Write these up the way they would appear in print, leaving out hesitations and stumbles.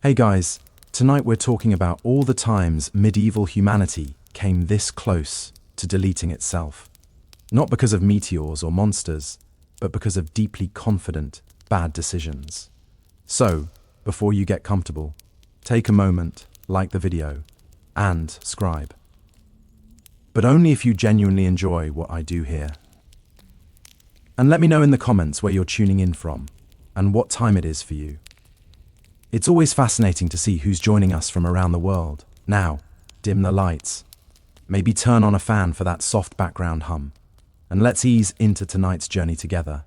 Hey guys, tonight we're talking about all the times medieval humanity came this close to deleting itself. Not because of meteors or monsters, but because of deeply confident, bad decisions. So, before you get comfortable, take a moment, like the video, and subscribe. But only if you genuinely enjoy what I do here. And let me know in the comments where you're tuning in from, and what time it is for you. It's always fascinating to see who's joining us from around the world. Now, dim the lights. Maybe turn on a fan for that soft background hum. And let's ease into tonight's journey together.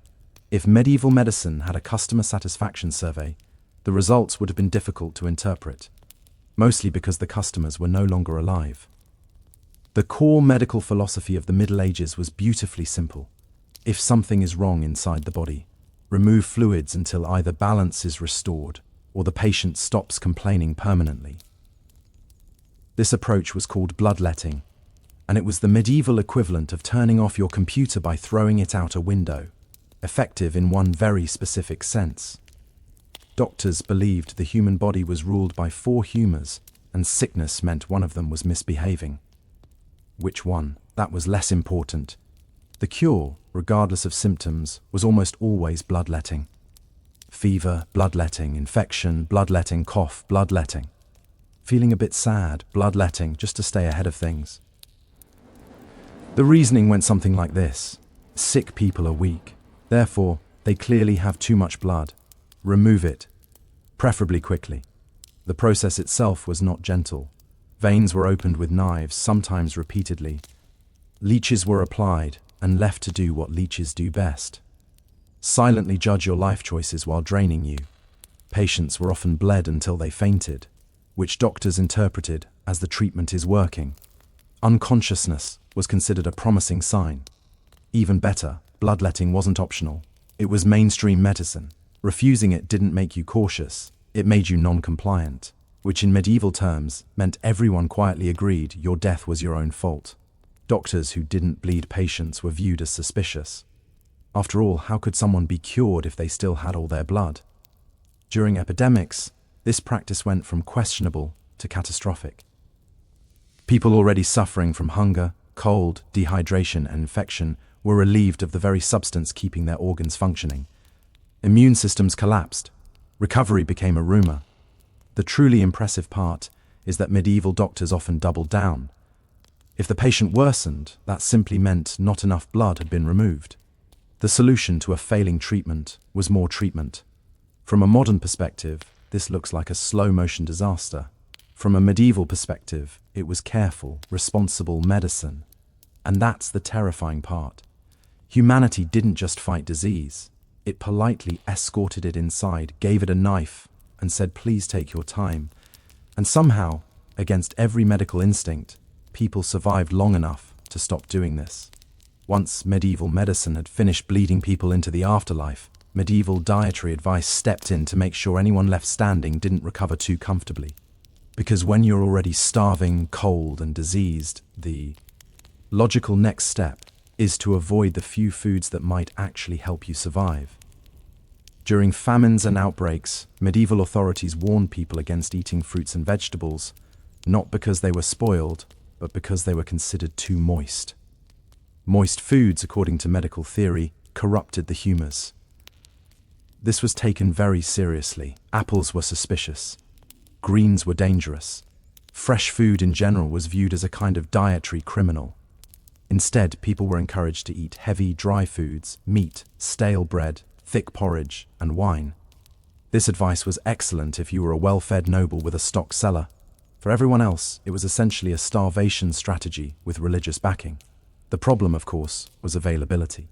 If medieval medicine had a customer satisfaction survey, the results would have been difficult to interpret, mostly because the customers were no longer alive. The core medical philosophy of the Middle Ages was beautifully simple. If something is wrong inside the body, remove fluids until either balance is restored or the patient stops complaining permanently. This approach was called bloodletting, and it was the medieval equivalent of turning off your computer by throwing it out a window, effective in one very specific sense. Doctors believed the human body was ruled by four humors, and sickness meant one of them was misbehaving. Which one? That was less important. The cure, regardless of symptoms, was almost always bloodletting. Fever, bloodletting. Infection, bloodletting. Cough, bloodletting. Feeling a bit sad, bloodletting, just to stay ahead of things. The reasoning went something like this. Sick people are weak. Therefore, they clearly have too much blood. Remove it, preferably quickly. The process itself was not gentle. Veins were opened with knives, sometimes repeatedly. Leeches were applied and left to do what leeches do best. Silently judge your life choices while draining you. Patients were often bled until they fainted, which doctors interpreted as the treatment is working. Unconsciousness was considered a promising sign. Even better, bloodletting wasn't optional. It was mainstream medicine. Refusing it didn't make you cautious, it made you non-compliant, which in medieval terms meant everyone quietly agreed your death was your own fault. Doctors who didn't bleed patients were viewed as suspicious. After all, how could someone be cured if they still had all their blood? During epidemics, this practice went from questionable to catastrophic. People already suffering from hunger, cold, dehydration, and infection were relieved of the very substance keeping their organs functioning. Immune systems collapsed. Recovery became a rumor. The truly impressive part is that medieval doctors often doubled down. If the patient worsened, that simply meant not enough blood had been removed. The solution to a failing treatment was more treatment. From a modern perspective, this looks like a slow-motion disaster. From a medieval perspective, it was careful, responsible medicine. And that's the terrifying part. Humanity didn't just fight disease. It politely escorted it inside, gave it a knife, and said, "Please take your time." And somehow, against every medical instinct, people survived long enough to stop doing this. Once medieval medicine had finished bleeding people into the afterlife, medieval dietary advice stepped in to make sure anyone left standing didn't recover too comfortably. Because when you're already starving, cold, and diseased, the logical next step is to avoid the few foods that might actually help you survive. During famines and outbreaks, medieval authorities warned people against eating fruits and vegetables, not because they were spoiled, but because they were considered too moist. Moist foods, according to medical theory, corrupted the humors. This was taken very seriously. Apples were suspicious. Greens were dangerous. Fresh food in general was viewed as a kind of dietary criminal. Instead, people were encouraged to eat heavy, dry foods, meat, stale bread, thick porridge, and wine. This advice was excellent if you were a well-fed noble with a stock cellar. For everyone else, it was essentially a starvation strategy with religious backing. The problem, of course, was availability.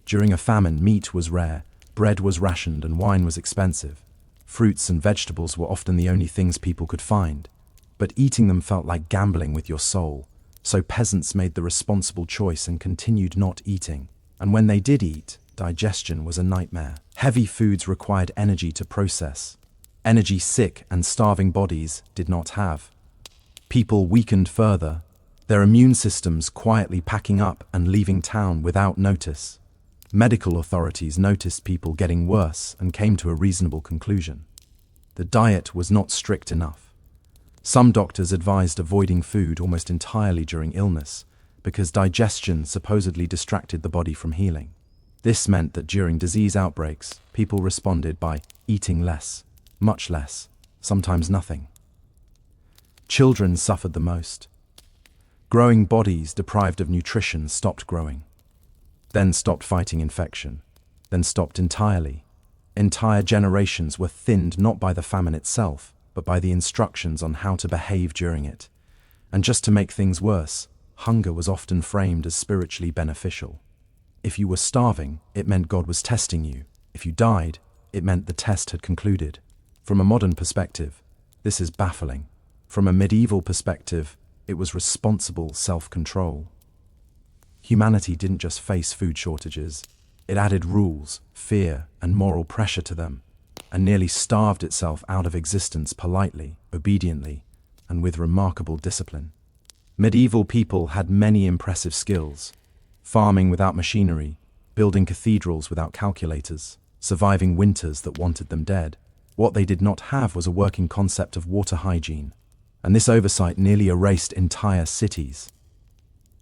During a famine, meat was rare, bread was rationed, and wine was expensive. Fruits and vegetables were often the only things people could find, but eating them felt like gambling with your soul, so peasants made the responsible choice and continued not eating. And when they did eat, digestion was a nightmare. Heavy foods required energy to process, energy sick and starving bodies did not have. People weakened further, their immune systems quietly packing up and leaving town without notice. Medical authorities noticed people getting worse and came to a reasonable conclusion. The diet was not strict enough. Some doctors advised avoiding food almost entirely during illness because digestion supposedly distracted the body from healing. This meant that during disease outbreaks, people responded by eating less, much less, sometimes nothing. Children suffered the most. Growing bodies deprived of nutrition stopped growing, then stopped fighting infection, then stopped entirely. Entire generations were thinned not by the famine itself, but by the instructions on how to behave during it. And just to make things worse, hunger was often framed as spiritually beneficial. If you were starving, it meant God was testing you. If you died, it meant the test had concluded. From a modern perspective, this is baffling. From a medieval perspective, it was responsible self-control. Humanity didn't just face food shortages, it added rules, fear, and moral pressure to them, and nearly starved itself out of existence politely, obediently, and with remarkable discipline. Medieval people had many impressive skills: farming without machinery, building cathedrals without calculators, surviving winters that wanted them dead. What they did not have was a working concept of water hygiene, and this oversight nearly erased entire cities.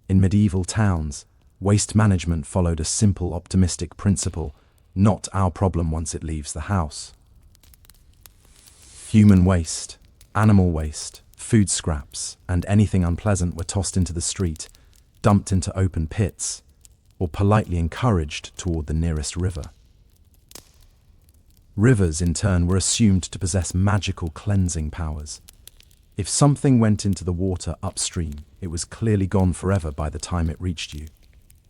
In medieval towns, waste management followed a simple optimistic principle: not our problem once it leaves the house. Human waste, animal waste, food scraps, and anything unpleasant were tossed into the street, dumped into open pits, or politely encouraged toward the nearest river. Rivers, in turn, were assumed to possess magical cleansing powers. If something went into the water upstream, it was clearly gone forever by the time it reached you.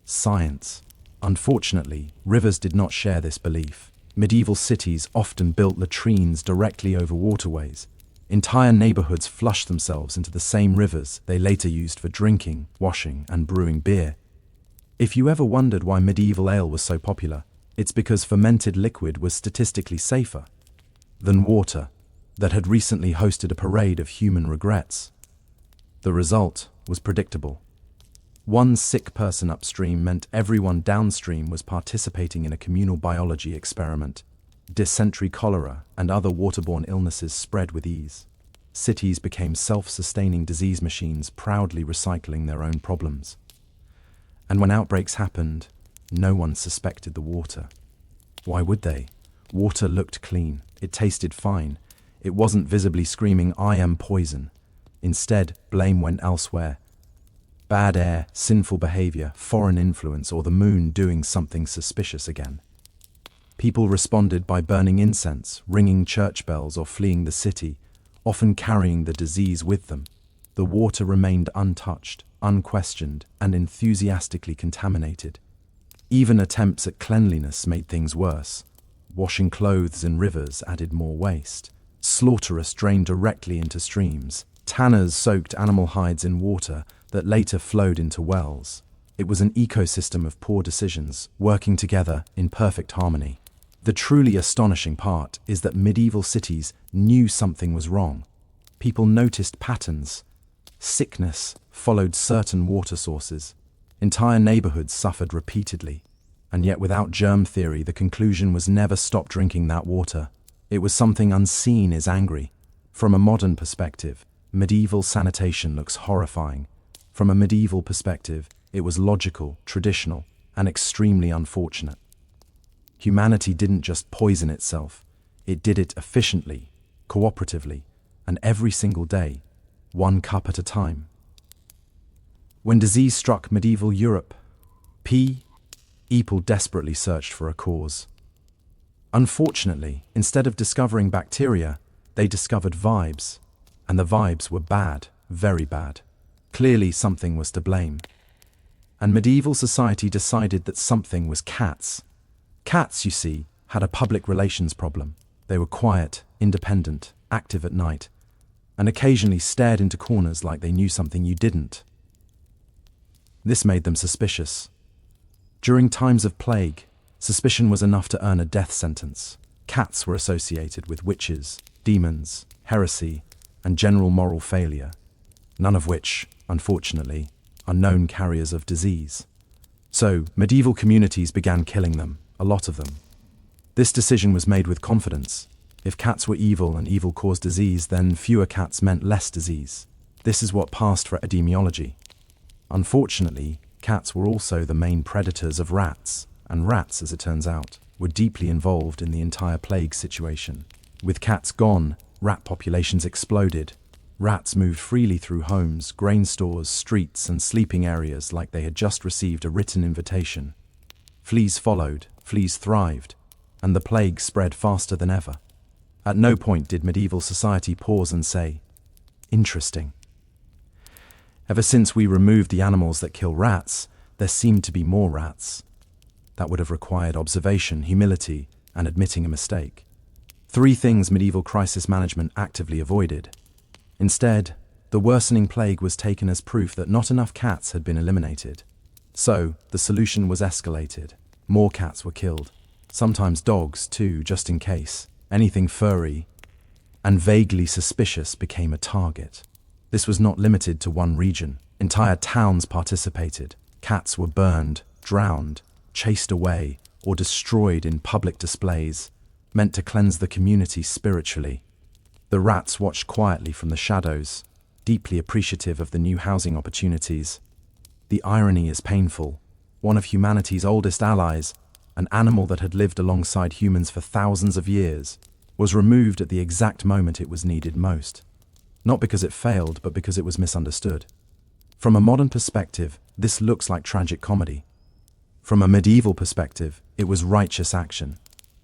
Science. Unfortunately, rivers did not share this belief. Medieval cities often built latrines directly over waterways. Entire neighborhoods flushed themselves into the same rivers they later used for drinking, washing, and brewing beer. If you ever wondered why medieval ale was so popular, it's because fermented liquid was statistically safer than water that had recently hosted a parade of human regrets. The result was predictable. One sick person upstream meant everyone downstream was participating in a communal biology experiment. Dysentery, cholera, and other waterborne illnesses spread with ease. Cities became self-sustaining disease machines, proudly recycling their own problems. And when outbreaks happened, no one suspected the water. Why would they? Water looked clean. It tasted fine. It wasn't visibly screaming, "I am poison." Instead, blame went elsewhere. Bad air, sinful behavior, foreign influence, or the moon doing something suspicious again. People responded by burning incense, ringing church bells, or fleeing the city, often carrying the disease with them. The water remained untouched, unquestioned, and enthusiastically contaminated. Even attempts at cleanliness made things worse. Washing clothes in rivers added more waste. Slaughterers drained directly into streams. Tanners soaked animal hides in water that later flowed into wells. It was an ecosystem of poor decisions, working together in perfect harmony. The truly astonishing part is that medieval cities knew something was wrong. People noticed patterns. Sickness followed certain water sources. Entire neighborhoods suffered repeatedly. And yet without germ theory, the conclusion was never stop drinking that water. It was something unseen is angry. From a modern perspective, medieval sanitation looks horrifying. From a medieval perspective, it was logical, traditional, and extremely unfortunate. Humanity didn't just poison itself, it did it efficiently, cooperatively, and every single day, one cup at a time. When disease struck medieval Europe, people desperately searched for a cause. Unfortunately, instead of discovering bacteria, they discovered vibes, and the vibes were bad, very bad. Clearly something was to blame. And medieval society decided that something was cats. Cats, you see, had a public relations problem. They were quiet, independent, active at night, and occasionally stared into corners like they knew something you didn't. This made them suspicious. During times of plague, suspicion was enough to earn a death sentence. Cats were associated with witches, demons, heresy, and general moral failure, none of which, unfortunately, are known carriers of disease. So, medieval communities began killing them, a lot of them. This decision was made with confidence. If cats were evil and evil caused disease, then fewer cats meant less disease. This is what passed for epidemiology. Unfortunately, cats were also the main predators of rats, and rats, as it turns out, were deeply involved in the entire plague situation. With cats gone, rat populations exploded. Rats moved freely through homes, grain stores, streets, and sleeping areas like they had just received a written invitation. Fleas followed, fleas thrived, and the plague spread faster than ever. At no point did medieval society pause and say, "Interesting." Ever since we removed the animals that kill rats, there seemed to be more rats. That would have required observation, humility, and admitting a mistake. 3 things medieval crisis management actively avoided. Instead, the worsening plague was taken as proof that not enough cats had been eliminated. So, the solution was escalated. More cats were killed. Sometimes dogs, too, just in case. Anything furry and vaguely suspicious became a target. This was not limited to one region. Entire towns participated. Cats were burned, drowned, chased away, or destroyed in public displays, meant to cleanse the community spiritually. The rats watched quietly from the shadows, deeply appreciative of the new housing opportunities. The irony is painful. One of humanity's oldest allies, an animal that had lived alongside humans for thousands of years, was removed at the exact moment it was needed most. Not because it failed, but because it was misunderstood. From a modern perspective, this looks like tragic comedy. From a medieval perspective, it was righteous action.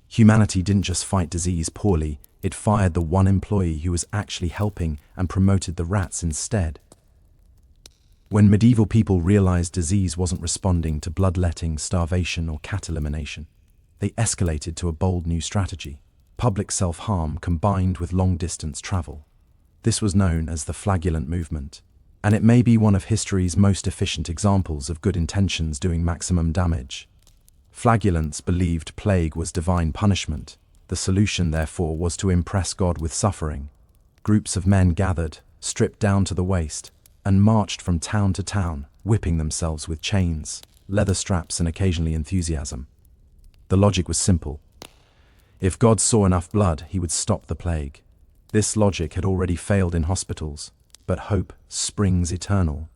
Humanity didn't just fight disease poorly, it fired the one employee who was actually helping and promoted the rats instead. When medieval people realized disease wasn't responding to bloodletting, starvation, or cat elimination, they escalated to a bold new strategy: public self-harm combined with long-distance travel. This was known as the flagellant movement, and it may be one of history's most efficient examples of good intentions doing maximum damage. Flagellants believed plague was divine punishment. The solution, therefore, was to impress God with suffering. Groups of men gathered, stripped down to the waist, and marched from town to town, whipping themselves with chains, leather straps, and occasionally enthusiasm. The logic was simple. If God saw enough blood, he would stop the plague. This logic had already failed in hospitals, but hope springs eternal.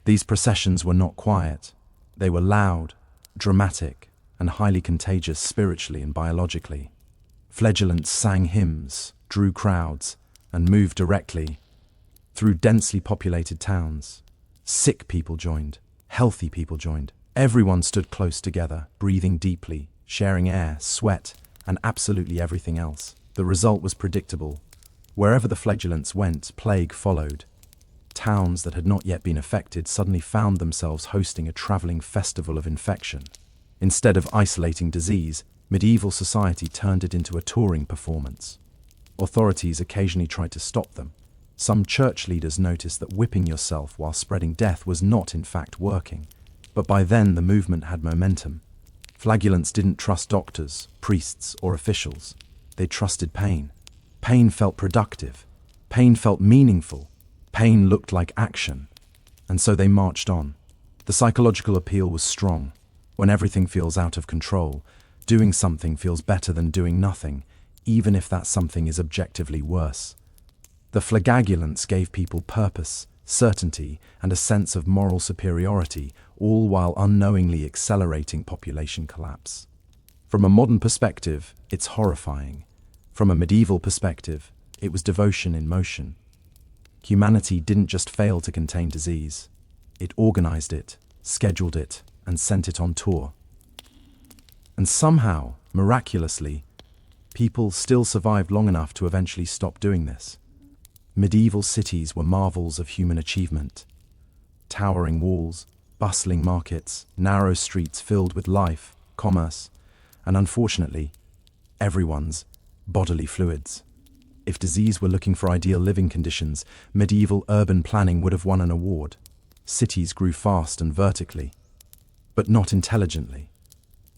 These processions were not quiet. They were loud, dramatic, and highly contagious spiritually and biologically. Flagellants sang hymns, drew crowds, and moved directly through densely populated towns. Sick people joined, healthy people joined. Everyone stood close together, breathing deeply, sharing air, sweat, and absolutely everything else. The result was predictable. Wherever the flagellants went, plague followed. Towns that had not yet been affected suddenly found themselves hosting a traveling festival of infection. Instead of isolating disease, medieval society turned it into a touring performance. Authorities occasionally tried to stop them. Some church leaders noticed that whipping yourself while spreading death was not in fact working. But by then the movement had momentum. Flagellants didn't trust doctors, priests, or officials. They trusted pain. Pain felt productive. Pain felt meaningful. Pain looked like action. And so they marched on. The psychological appeal was strong. When everything feels out of control, doing something feels better than doing nothing, even if that something is objectively worse. The flagellants gave people purpose, certainty, and a sense of moral superiority, all while unknowingly accelerating population collapse. From a modern perspective, it's horrifying. From a medieval perspective, it was devotion in motion. Humanity didn't just fail to contain disease. It organized it, scheduled it, and sent it on tour. And somehow, miraculously, people still survived long enough to eventually stop doing this. Medieval cities were marvels of human achievement. Towering walls, bustling markets, narrow streets filled with life, commerce, and unfortunately, everyone's bodily fluids. If disease were looking for ideal living conditions, medieval urban planning would have won an award. Cities grew fast and vertically, but not intelligently.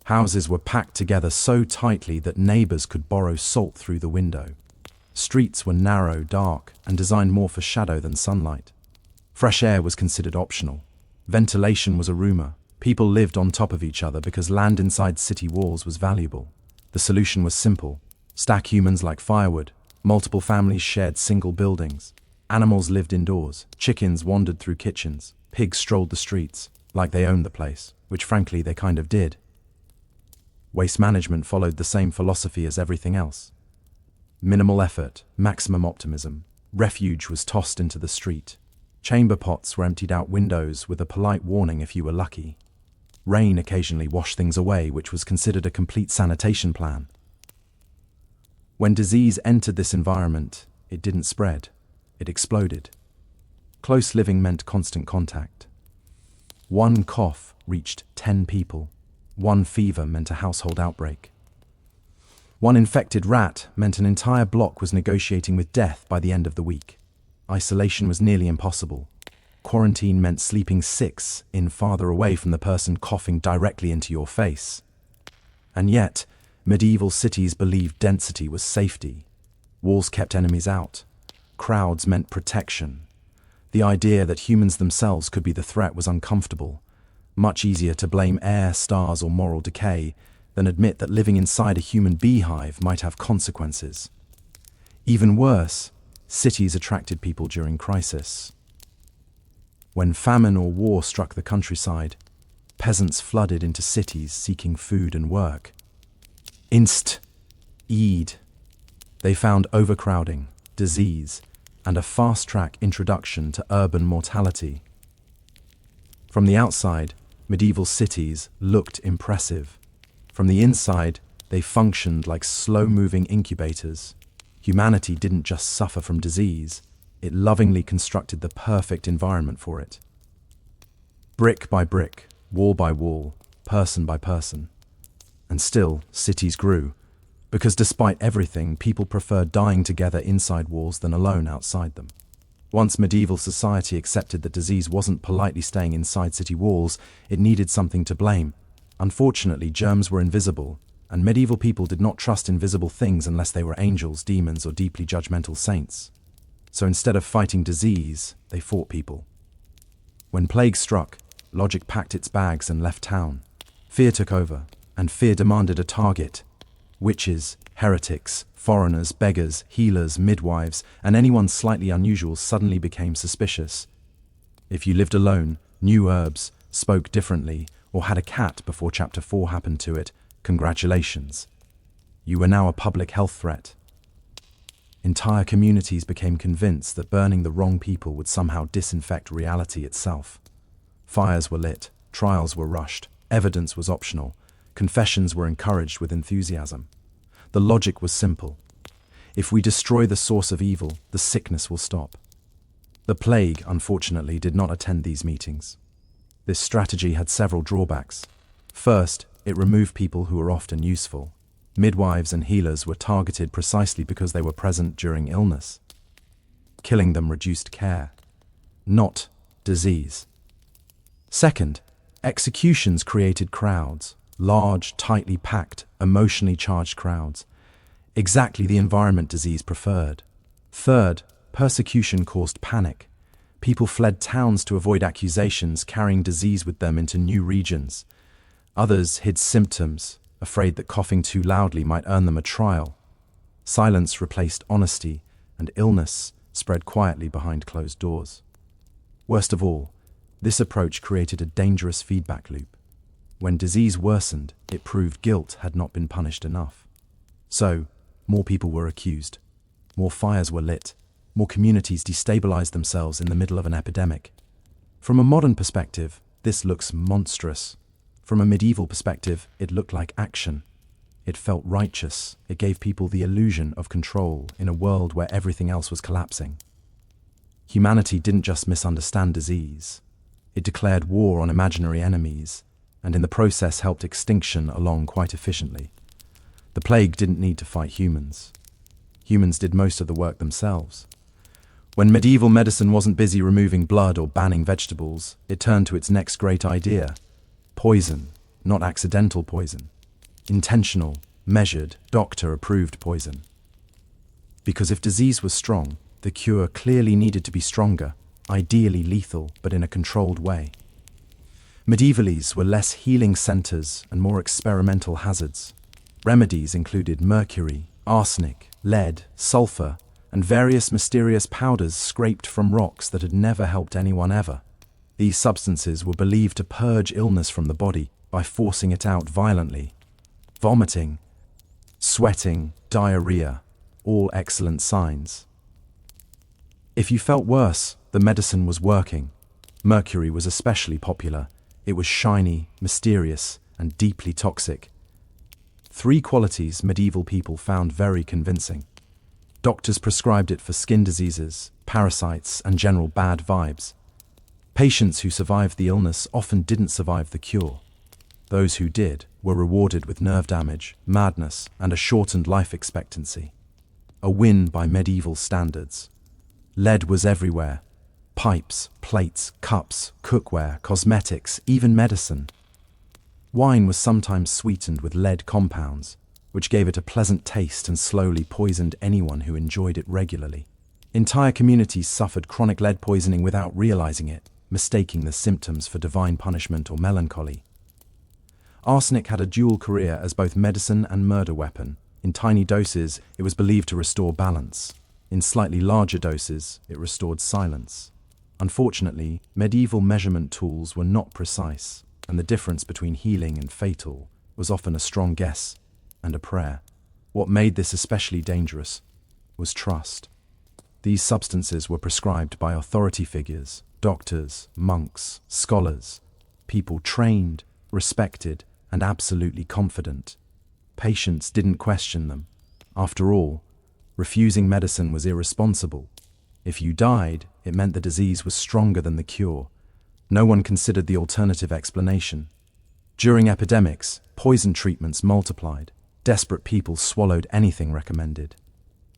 Houses were packed together so tightly that neighbors could borrow salt through the window. Streets were narrow, dark, and designed more for shadow than sunlight. Fresh air was considered optional. Ventilation was a rumor. People lived on top of each other because land inside city walls was valuable. The solution was simple: Stack humans like firewood. Multiple families shared single buildings. Animals lived indoors. Chickens wandered through kitchens. Pigs strolled the streets, like they owned the place, which frankly they kind of did. Waste management followed the same philosophy as everything else. Minimal effort, maximum optimism. Refuge was tossed into the street. Chamber pots were emptied out windows with a polite warning if you were lucky. Rain occasionally washed things away, which was considered a complete sanitation plan. When disease entered this environment, it didn't spread, it exploded. Close living meant constant contact. One cough reached 10 people. One fever meant a household outbreak. One infected rat meant an entire block was negotiating with death by the end of the week. Isolation was nearly impossible. Quarantine meant sleeping 6 in farther away from the person coughing directly into your face. And yet, medieval cities believed density was safety. Walls kept enemies out. Crowds meant protection. The idea that humans themselves could be the threat was uncomfortable. Much easier to blame air, stars, or moral decay than admit that living inside a human beehive might have consequences. Even worse, cities attracted people during crisis. When famine or war struck the countryside, peasants flooded into cities seeking food and work. Eed. They found overcrowding, disease, and a fast-track introduction to urban mortality. From the outside, medieval cities looked impressive. From the inside, they functioned like slow-moving incubators. Humanity didn't just suffer from disease, it lovingly constructed the perfect environment for it. Brick by brick, wall by wall, person by person. And still, cities grew, because despite everything, people preferred dying together inside walls than alone outside them. Once medieval society accepted that disease wasn't politely staying inside city walls, it needed something to blame. Unfortunately, germs were invisible, and medieval people did not trust invisible things unless they were angels, demons, or deeply judgmental saints. So instead of fighting disease, they fought people. When plague struck, logic packed its bags and left town. Fear took over, and fear demanded a target. Witches, heretics, foreigners, beggars, healers, midwives, and anyone slightly unusual suddenly became suspicious. If you lived alone, knew herbs, spoke differently, or had a cat before Chapter 4 happened to it, congratulations. You were now a public health threat. Entire communities became convinced that burning the wrong people would somehow disinfect reality itself. Fires were lit, trials were rushed, evidence was optional, confessions were encouraged with enthusiasm. The logic was simple. If we destroy the source of evil, the sickness will stop. The plague, unfortunately, did not attend these meetings. This strategy had several drawbacks. First, it removed people who were often useful. Midwives and healers were targeted precisely because they were present during illness. Killing them reduced care, not disease. Second, executions created crowds. Large, tightly packed, emotionally charged crowds. Exactly the environment disease preferred. Third, persecution caused panic. People fled towns to avoid accusations, carrying disease with them into new regions. Others hid symptoms, afraid that coughing too loudly might earn them a trial. Silence replaced honesty, and illness spread quietly behind closed doors. Worst of all, this approach created a dangerous feedback loop. When disease worsened, it proved guilt had not been punished enough. So, more people were accused. More fires were lit. More communities destabilized themselves in the middle of an epidemic. From a modern perspective, this looks monstrous. From a medieval perspective, it looked like action. It felt righteous. It gave people the illusion of control in a world where everything else was collapsing. Humanity didn't just misunderstand disease. It declared war on imaginary enemies, and in the process helped extinction along quite efficiently. The plague didn't need to fight humans. Humans did most of the work themselves. When medieval medicine wasn't busy removing blood or banning vegetables, it turned to its next great idea: poison, not accidental poison. Intentional, measured, doctor-approved poison. Because if disease was strong, the cure clearly needed to be stronger, ideally lethal, but in a controlled way. Medievalies were less healing centers and more experimental hazards. Remedies included mercury, Arsenic, lead, sulfur, and various mysterious powders scraped from rocks that had never helped anyone ever. These substances were believed to purge illness from the body by forcing it out violently. Vomiting, sweating, diarrhea, all excellent signs. If you felt worse, the medicine was working. Mercury was especially popular. It was shiny, mysterious, and deeply toxic. Three qualities medieval people found very convincing. Doctors prescribed it for skin diseases, parasites, and general bad vibes. Patients who survived the illness often didn't survive the cure. Those who did were rewarded with nerve damage, madness, and a shortened life expectancy. A win by medieval standards. Lead was everywhere. Pipes, plates, cups, cookware, cosmetics, even medicine. Wine was sometimes sweetened with lead compounds, which gave it a pleasant taste and slowly poisoned anyone who enjoyed it regularly. Entire communities suffered chronic lead poisoning without realizing it, mistaking the symptoms for divine punishment or melancholy. Arsenic had a dual career as both medicine and murder weapon. In tiny doses, it was believed to restore balance. In slightly larger doses, it restored silence. Unfortunately, medieval measurement tools were not precise, and the difference between healing and fatal was often a strong guess and a prayer. What made this especially dangerous was trust. These substances were prescribed by authority figures, doctors, monks, scholars, people trained, respected, and absolutely confident. Patients didn't question them. After all, refusing medicine was irresponsible. If you died, it meant the disease was stronger than the cure. No one considered the alternative explanation. During epidemics, poison treatments multiplied. Desperate people swallowed anything recommended.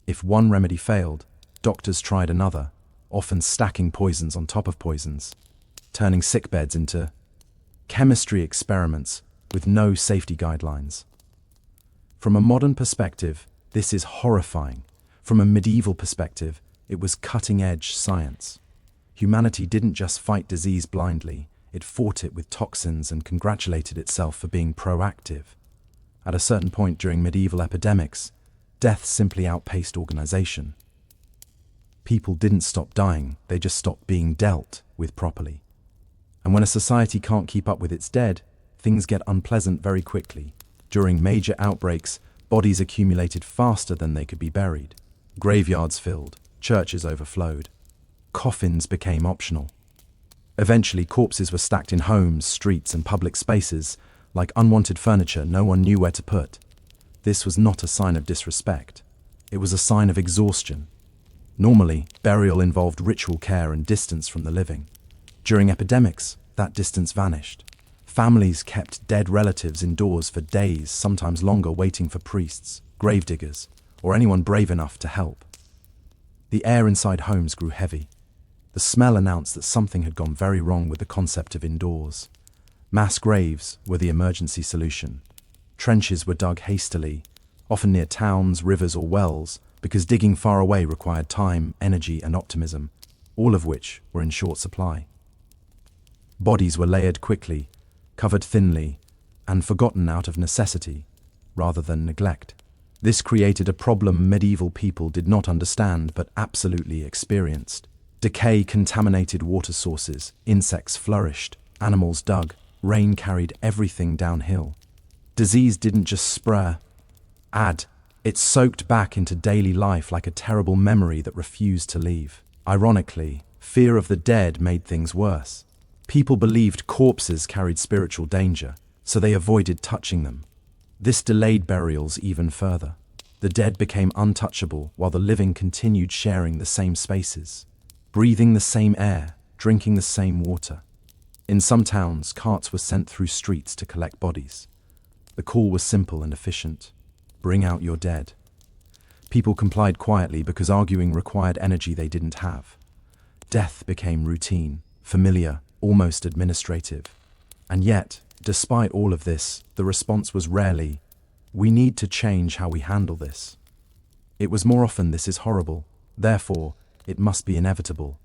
If one remedy failed, doctors tried another, often stacking poisons on top of poisons, turning sickbeds into chemistry experiments with no safety guidelines. From a modern perspective, this is horrifying. From a medieval perspective, it was cutting-edge science. Humanity didn't just fight disease blindly, it fought it with toxins and congratulated itself for being proactive. At a certain point during medieval epidemics, death simply outpaced organization. People didn't stop dying, they just stopped being dealt with properly. And when a society can't keep up with its dead, things get unpleasant very quickly. During major outbreaks, bodies accumulated faster than they could be buried. Graveyards filled, churches overflowed. Coffins became optional. Eventually, corpses were stacked in homes, streets, and public spaces, like unwanted furniture no one knew where to put. This was not a sign of disrespect. It was a sign of exhaustion. Normally, burial involved ritual care and distance from the living. During epidemics, that distance vanished. Families kept dead relatives indoors for days, sometimes longer, waiting for priests, gravediggers, or anyone brave enough to help. The air inside homes grew heavy. The smell announced that something had gone very wrong with the concept of indoors. Mass graves were the emergency solution. Trenches were dug hastily, often near towns, rivers, or wells, because digging far away required time, energy, and optimism, all of which were in short supply. Bodies were layered quickly, covered thinly, and forgotten out of necessity, rather than neglect. This created a problem medieval people did not understand but absolutely experienced. Decay contaminated water sources, insects flourished, animals dug, rain carried everything downhill. Disease didn't just spread, it soaked back into daily life like a terrible memory that refused to leave. Ironically, fear of the dead made things worse. People believed corpses carried spiritual danger, so they avoided touching them. This delayed burials even further. The dead became untouchable while the living continued sharing the same spaces, breathing the same air, drinking the same water. In some towns, carts were sent through streets to collect bodies. The call was simple and efficient: bring out your dead. People complied quietly because arguing required energy they didn't have. Death became routine, familiar, almost administrative. And yet, despite all of this, the response was rarely, "We need to change how we handle this." It was more often, "This is horrible, therefore, it must be inevitable."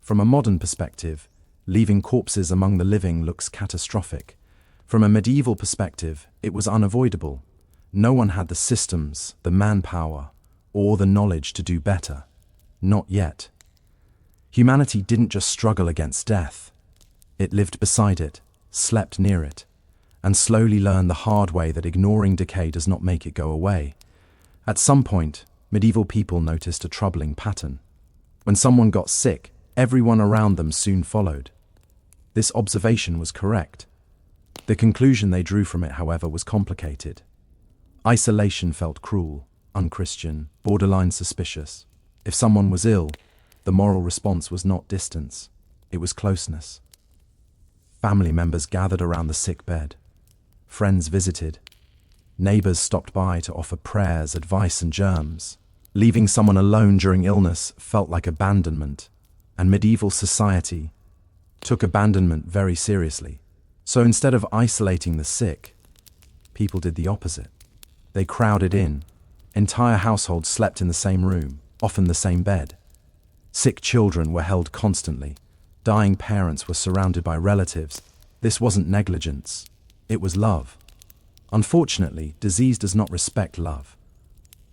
From a modern perspective, leaving corpses among the living looks catastrophic. From a medieval perspective, it was unavoidable. No one had the systems, the manpower, or the knowledge to do better. Not yet. Humanity didn't just struggle against death. It lived beside it, slept near it, and slowly learned the hard way that ignoring decay does not make it go away. At some point, medieval people noticed a troubling pattern. When someone got sick, everyone around them soon followed. This observation was correct. The conclusion they drew from it, however, was complicated. Isolation felt cruel, unchristian, borderline suspicious. If someone was ill, the moral response was not distance, it was closeness. Family members gathered around the sick bed. Friends visited. Neighbors stopped by to offer prayers, advice, and germs. Leaving someone alone during illness felt like abandonment, and medieval society took abandonment very seriously. So instead of isolating the sick, people did the opposite. They crowded in. Entire households slept in the same room, often the same bed. Sick children were held constantly. Dying parents were surrounded by relatives. This wasn't negligence, it was love. Unfortunately, disease does not respect love.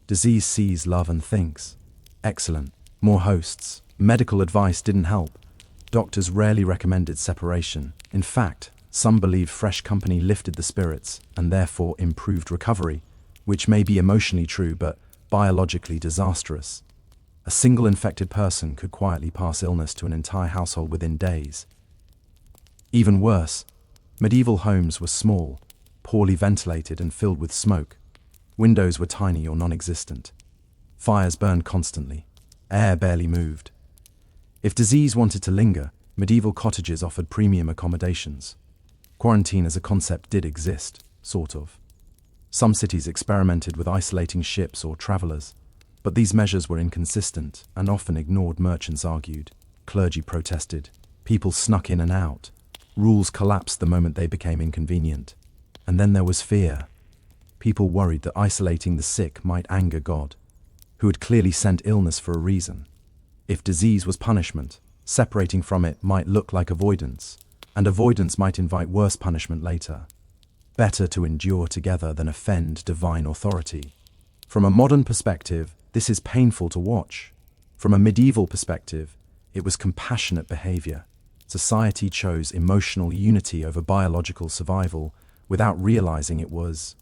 Disease sees love and thinks, excellent, more hosts. Medical advice didn't help. Doctors rarely recommended separation. In fact, some believe fresh company lifted the spirits and therefore improved recovery, which may be emotionally true but biologically disastrous. A single infected person could quietly pass illness to an entire household within days. Even worse, medieval homes were small, poorly ventilated and filled with smoke. Windows were tiny or non-existent. Fires burned constantly. Air barely moved. If disease wanted to linger, medieval cottages offered premium accommodations. Quarantine as a concept did exist, sort of. Some cities experimented with isolating ships or travelers, but these measures were inconsistent and often ignored. Merchants argued, clergy protested, people snuck in and out. Rules collapsed the moment they became inconvenient. And then there was fear. People worried that isolating the sick might anger God, who had clearly sent illness for a reason. If disease was punishment, separating from it might look like avoidance, and avoidance might invite worse punishment later. Better to endure together than offend divine authority. From a modern perspective, this is painful to watch. From a medieval perspective, it was compassionate behavior. Society chose emotional unity over biological survival without realizing it was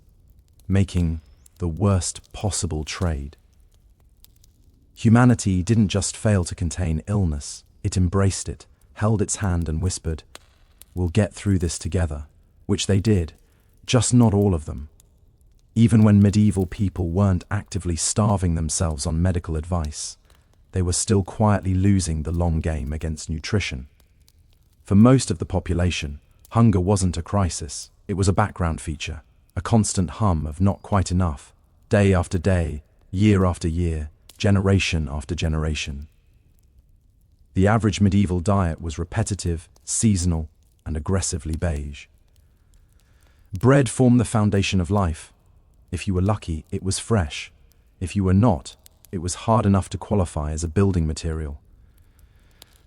making the worst possible trade. Humanity didn't just fail to contain illness, it embraced it, held its hand and whispered, "We'll get through this together," which they did, just not all of them. Even when medieval people weren't actively starving themselves on medical advice, they were still quietly losing the long game against nutrition. For most of the population, hunger wasn't a crisis, it was a background feature, a constant hum of not quite enough, day after day, year after year, generation after generation. The average medieval diet was repetitive, seasonal, and aggressively beige. Bread formed the foundation of life. If you were lucky, it was fresh. If you were not, it was hard enough to qualify as a building material.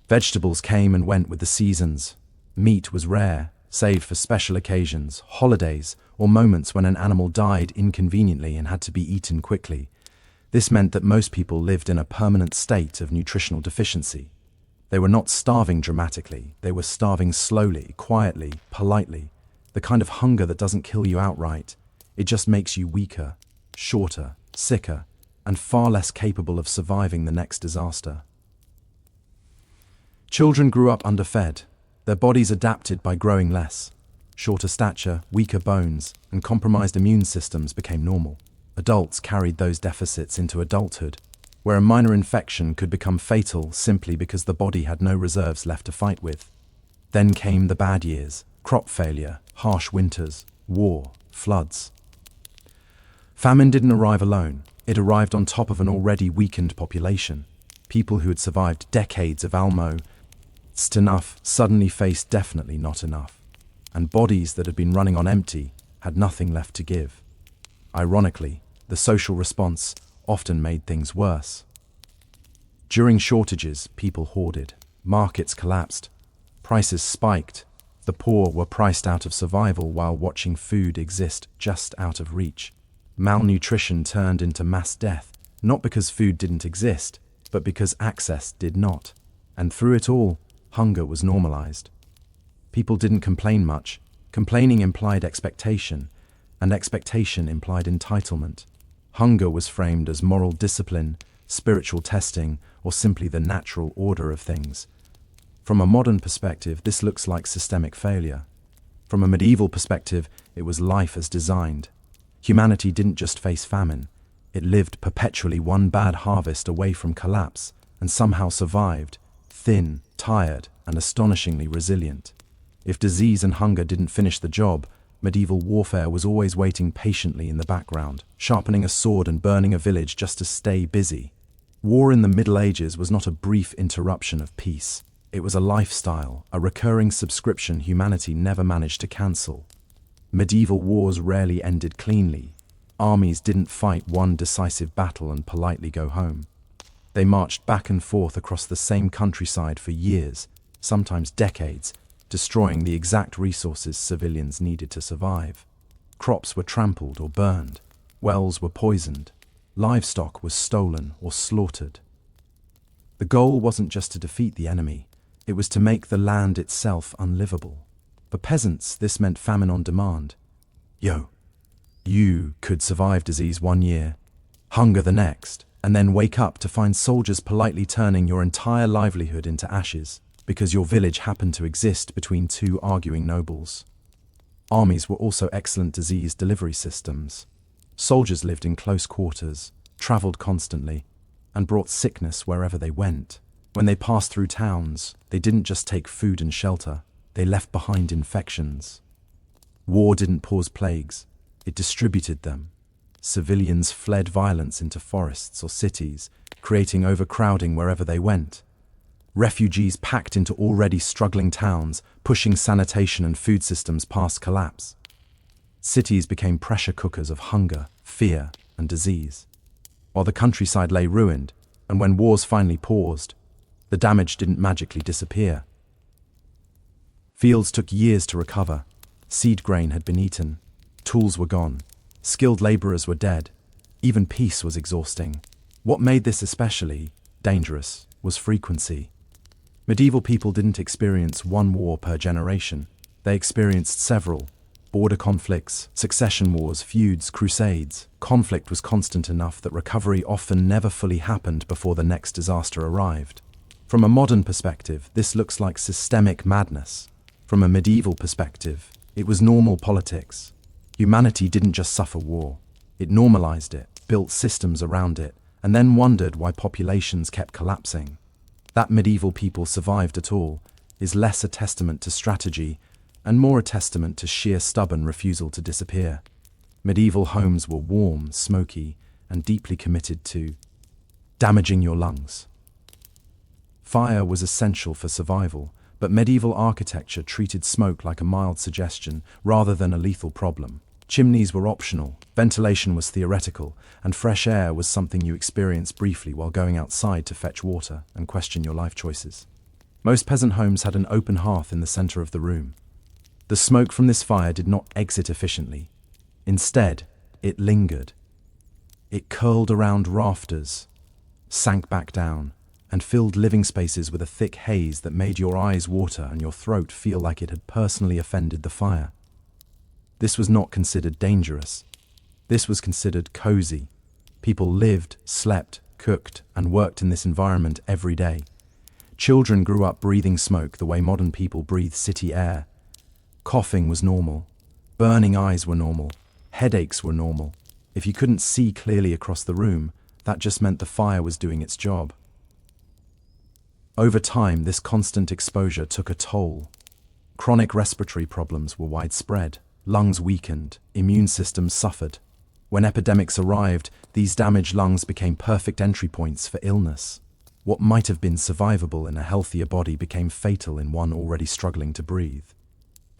Vegetables came and went with the seasons. Meat was rare, saved for special occasions, holidays, or moments when an animal died inconveniently and had to be eaten quickly. This meant that most people lived in a permanent state of nutritional deficiency. They were not starving dramatically, they were starving slowly, quietly, politely, the kind of hunger that doesn't kill you outright. It just makes you weaker, shorter, sicker, and far less capable of surviving the next disaster. Children grew up underfed. Their bodies adapted by growing less. Shorter stature, weaker bones, and compromised immune systems became normal. Adults carried those deficits into adulthood, where a minor infection could become fatal simply because the body had no reserves left to fight with. Then came the bad years, crop failure, harsh winters, war, floods. Famine didn't arrive alone. It arrived on top of an already weakened population. People who had survived decades of almost enough suddenly faced definitely not enough. And bodies that had been running on empty had nothing left to give. Ironically, the social response often made things worse. During shortages, people hoarded. Markets collapsed. Prices spiked. The poor were priced out of survival while watching food exist just out of reach. Malnutrition turned into mass death, not because food didn't exist, but because access did not. And through it all, hunger was normalized. People didn't complain much. Complaining implied expectation, and expectation implied entitlement. Hunger was framed as moral discipline, spiritual testing, or simply the natural order of things. From a modern perspective, this looks like systemic failure. From a medieval perspective, it was life as designed. Humanity didn't just face famine. It lived perpetually one bad harvest away from collapse, and somehow survived, thin, tired, and astonishingly resilient. If disease and hunger didn't finish the job, medieval warfare was always waiting patiently in the background, sharpening a sword and burning a village just to stay busy. War in the Middle Ages was not a brief interruption of peace. It was a lifestyle, a recurring subscription humanity never managed to cancel. Medieval wars rarely ended cleanly. Armies didn't fight one decisive battle and politely go home. They marched back and forth across the same countryside for years, sometimes decades, destroying the exact resources civilians needed to survive. Crops were trampled or burned, wells were poisoned, livestock was stolen or slaughtered. The goal wasn't just to defeat the enemy, it was to make the land itself unlivable. For peasants, this meant famine on demand. You could survive disease 1 year, hunger the next, and then wake up to find soldiers politely turning your entire livelihood into ashes, because your village happened to exist between two arguing nobles. Armies were also excellent disease delivery systems. Soldiers lived in close quarters, traveled constantly, and brought sickness wherever they went. When they passed through towns, they didn't just take food and shelter, they left behind infections. War didn't cause plagues, it distributed them. Civilians fled violence into forests or cities, creating overcrowding wherever they went. Refugees packed into already struggling towns, pushing sanitation and food systems past collapse. Cities became pressure cookers of hunger, fear, and disease. While the countryside lay ruined, and when wars finally paused, the damage didn't magically disappear. Fields took years to recover. Seed grain had been eaten. Tools were gone. Skilled laborers were dead. Even peace was exhausting. What made this especially dangerous was frequency. Medieval people didn't experience one war per generation. They experienced several. Border conflicts, succession wars, feuds, crusades. Conflict was constant enough that recovery often never fully happened before the next disaster arrived. From a modern perspective, this looks like systemic madness. From a medieval perspective, it was normal politics. Humanity didn't just suffer war. It normalized it, built systems around it, and then wondered why populations kept collapsing. That medieval people survived at all is less a testament to strategy and more a testament to sheer stubborn refusal to disappear. Medieval homes were warm, smoky, and deeply committed to damaging your lungs. Fire was essential for survival, but medieval architecture treated smoke like a mild suggestion rather than a lethal problem. Chimneys were optional, ventilation was theoretical, and fresh air was something you experienced briefly while going outside to fetch water and question your life choices. Most peasant homes had an open hearth in the center of the room. The smoke from this fire did not exit efficiently. Instead, it lingered. It curled around rafters, sank back down, and filled living spaces with a thick haze that made your eyes water and your throat feel like it had personally offended the fire. This was not considered dangerous. This was considered cozy. People lived, slept, cooked, and worked in this environment every day. Children grew up breathing smoke the way modern people breathe city air. Coughing was normal. Burning eyes were normal. Headaches were normal. If you couldn't see clearly across the room, that just meant the fire was doing its job. Over time, this constant exposure took a toll. Chronic respiratory problems were widespread. Lungs weakened, immune systems suffered. When epidemics arrived, these damaged lungs became perfect entry points for illness. What might have been survivable in a healthier body became fatal in one already struggling to breathe.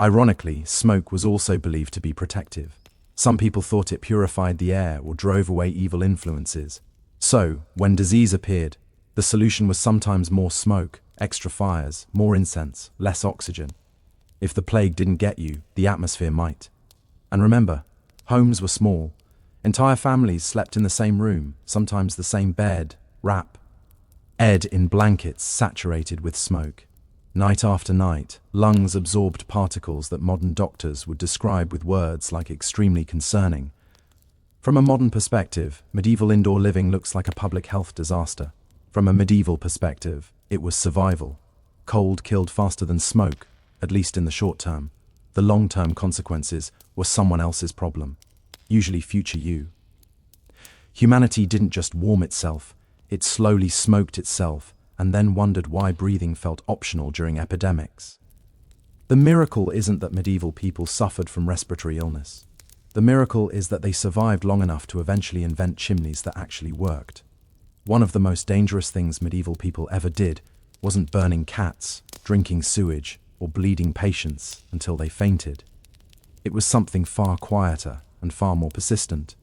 Ironically, smoke was also believed to be protective. Some people thought it purified the air or drove away evil influences. So, when disease appeared, the solution was sometimes more smoke, extra fires, more incense, less oxygen. If the plague didn't get you, the atmosphere might. And remember, homes were small. Entire families slept in the same room, sometimes the same bed, wrapped in blankets saturated with smoke. Night after night, lungs absorbed particles that modern doctors would describe with words like extremely concerning. From a modern perspective, medieval indoor living looks like a public health disaster. From a medieval perspective, it was survival. Cold killed faster than smoke, at least in the short term. The long-term consequences were someone else's problem, usually future you. Humanity didn't just warm itself, it slowly smoked itself and then wondered why breathing felt optional during epidemics. The miracle isn't that medieval people suffered from respiratory illness. The miracle is that they survived long enough to eventually invent chimneys that actually worked. One of the most dangerous things medieval people ever did wasn't burning cats, drinking sewage, or bleeding patients until they fainted. It was something far quieter and far more persistent.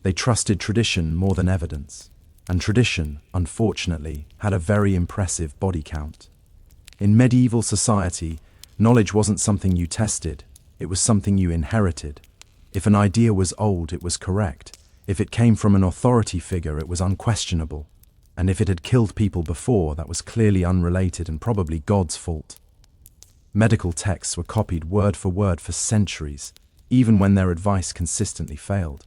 They trusted tradition more than evidence. And tradition, unfortunately, had a very impressive body count. In medieval society, knowledge wasn't something you tested, it was something you inherited. If an idea was old, it was correct. If it came from an authority figure, it was unquestionable. And if it had killed people before, that was clearly unrelated and probably God's fault. Medical texts were copied word for centuries, even when their advice consistently failed.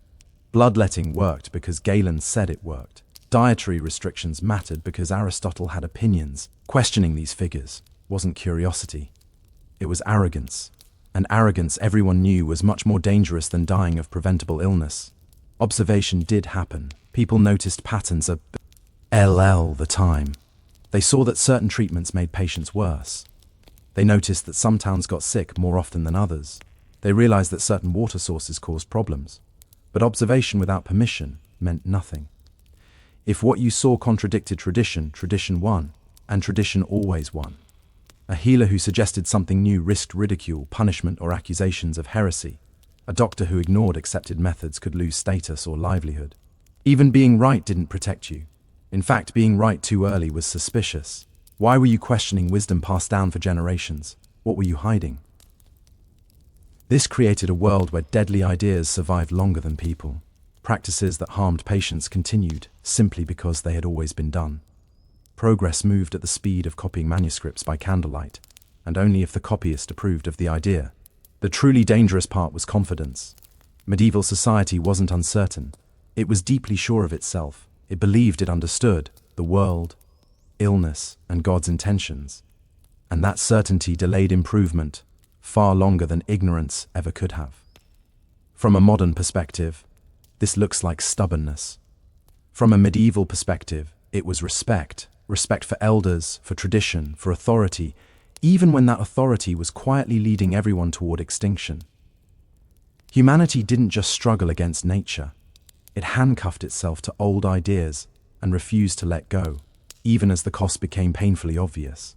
Bloodletting worked because Galen said it worked. Dietary restrictions mattered because Aristotle had opinions. Questioning these figures wasn't curiosity. It was arrogance. And arrogance, everyone knew, was much more dangerous than dying of preventable illness. Observation did happen. People noticed patterns of the time. They saw that certain treatments made patients worse. They noticed that some towns got sick more often than others. They realized that certain water sources caused problems. But observation without permission meant nothing. If what you saw contradicted tradition, tradition won, and tradition always won. A healer who suggested something new risked ridicule, punishment, or accusations of heresy. A doctor who ignored accepted methods could lose status or livelihood. Even being right didn't protect you. In fact, being right too early was suspicious. Why were you questioning wisdom passed down for generations? What were you hiding? This created a world where deadly ideas survived longer than people. Practices that harmed patients continued, simply because they had always been done. Progress moved at the speed of copying manuscripts by candlelight, and only if the copyist approved of the idea. The truly dangerous part was confidence. Medieval society wasn't uncertain. It was deeply sure of itself. It believed it understood the world, illness, and God's intentions. And that certainty delayed improvement far longer than ignorance ever could have. From a modern perspective, this looks like stubbornness. From a medieval perspective, it was respect. Respect for elders, for tradition, for authority, even when that authority was quietly leading everyone toward extinction. Humanity didn't just struggle against nature. It handcuffed itself to old ideas and refused to let go, even as the cost became painfully obvious.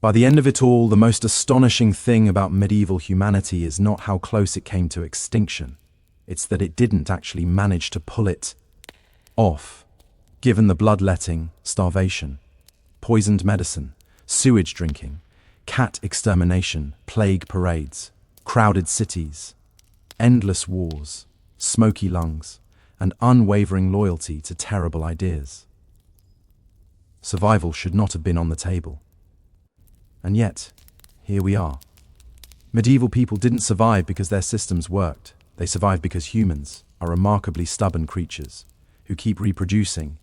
By the end of it all, the most astonishing thing about medieval humanity is not how close it came to extinction. It's that it didn't actually manage to pull it off. Given the bloodletting, starvation, poisoned medicine, sewage drinking, cat extermination, plague parades, crowded cities, endless wars, smoky lungs, and unwavering loyalty to terrible ideas. Survival should not have been on the table. And yet, here we are. Medieval people didn't survive because their systems worked. They survive because humans are remarkably stubborn creatures who keep reproducing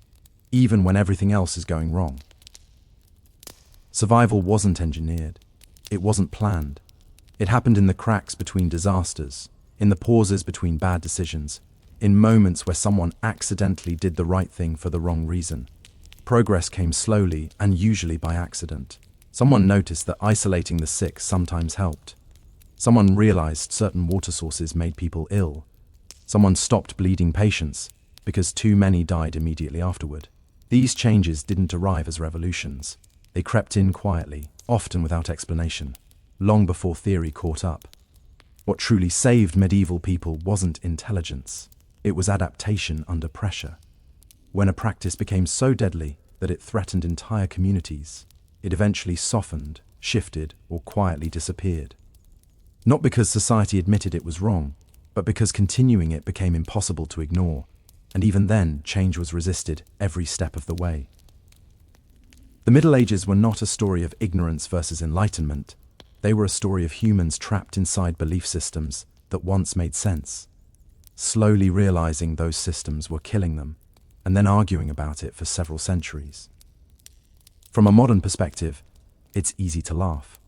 even when everything else is going wrong. Survival wasn't engineered. It wasn't planned. It happened in the cracks between disasters, in the pauses between bad decisions, in moments where someone accidentally did the right thing for the wrong reason. Progress came slowly and usually by accident. Someone noticed that isolating the sick sometimes helped. Someone realized certain water sources made people ill. Someone stopped bleeding patients because too many died immediately afterward. These changes didn't arrive as revolutions. They crept in quietly, often without explanation, long before theory caught up. What truly saved medieval people wasn't intelligence. It was adaptation under pressure. When a practice became so deadly that it threatened entire communities, it eventually softened, shifted, or quietly disappeared. Not because society admitted it was wrong, but because continuing it became impossible to ignore, and even then, change was resisted every step of the way. The Middle Ages were not a story of ignorance versus enlightenment. They were a story of humans trapped inside belief systems that once made sense, slowly realizing those systems were killing them, and then arguing about it for several centuries. From a modern perspective, it's easy to laugh.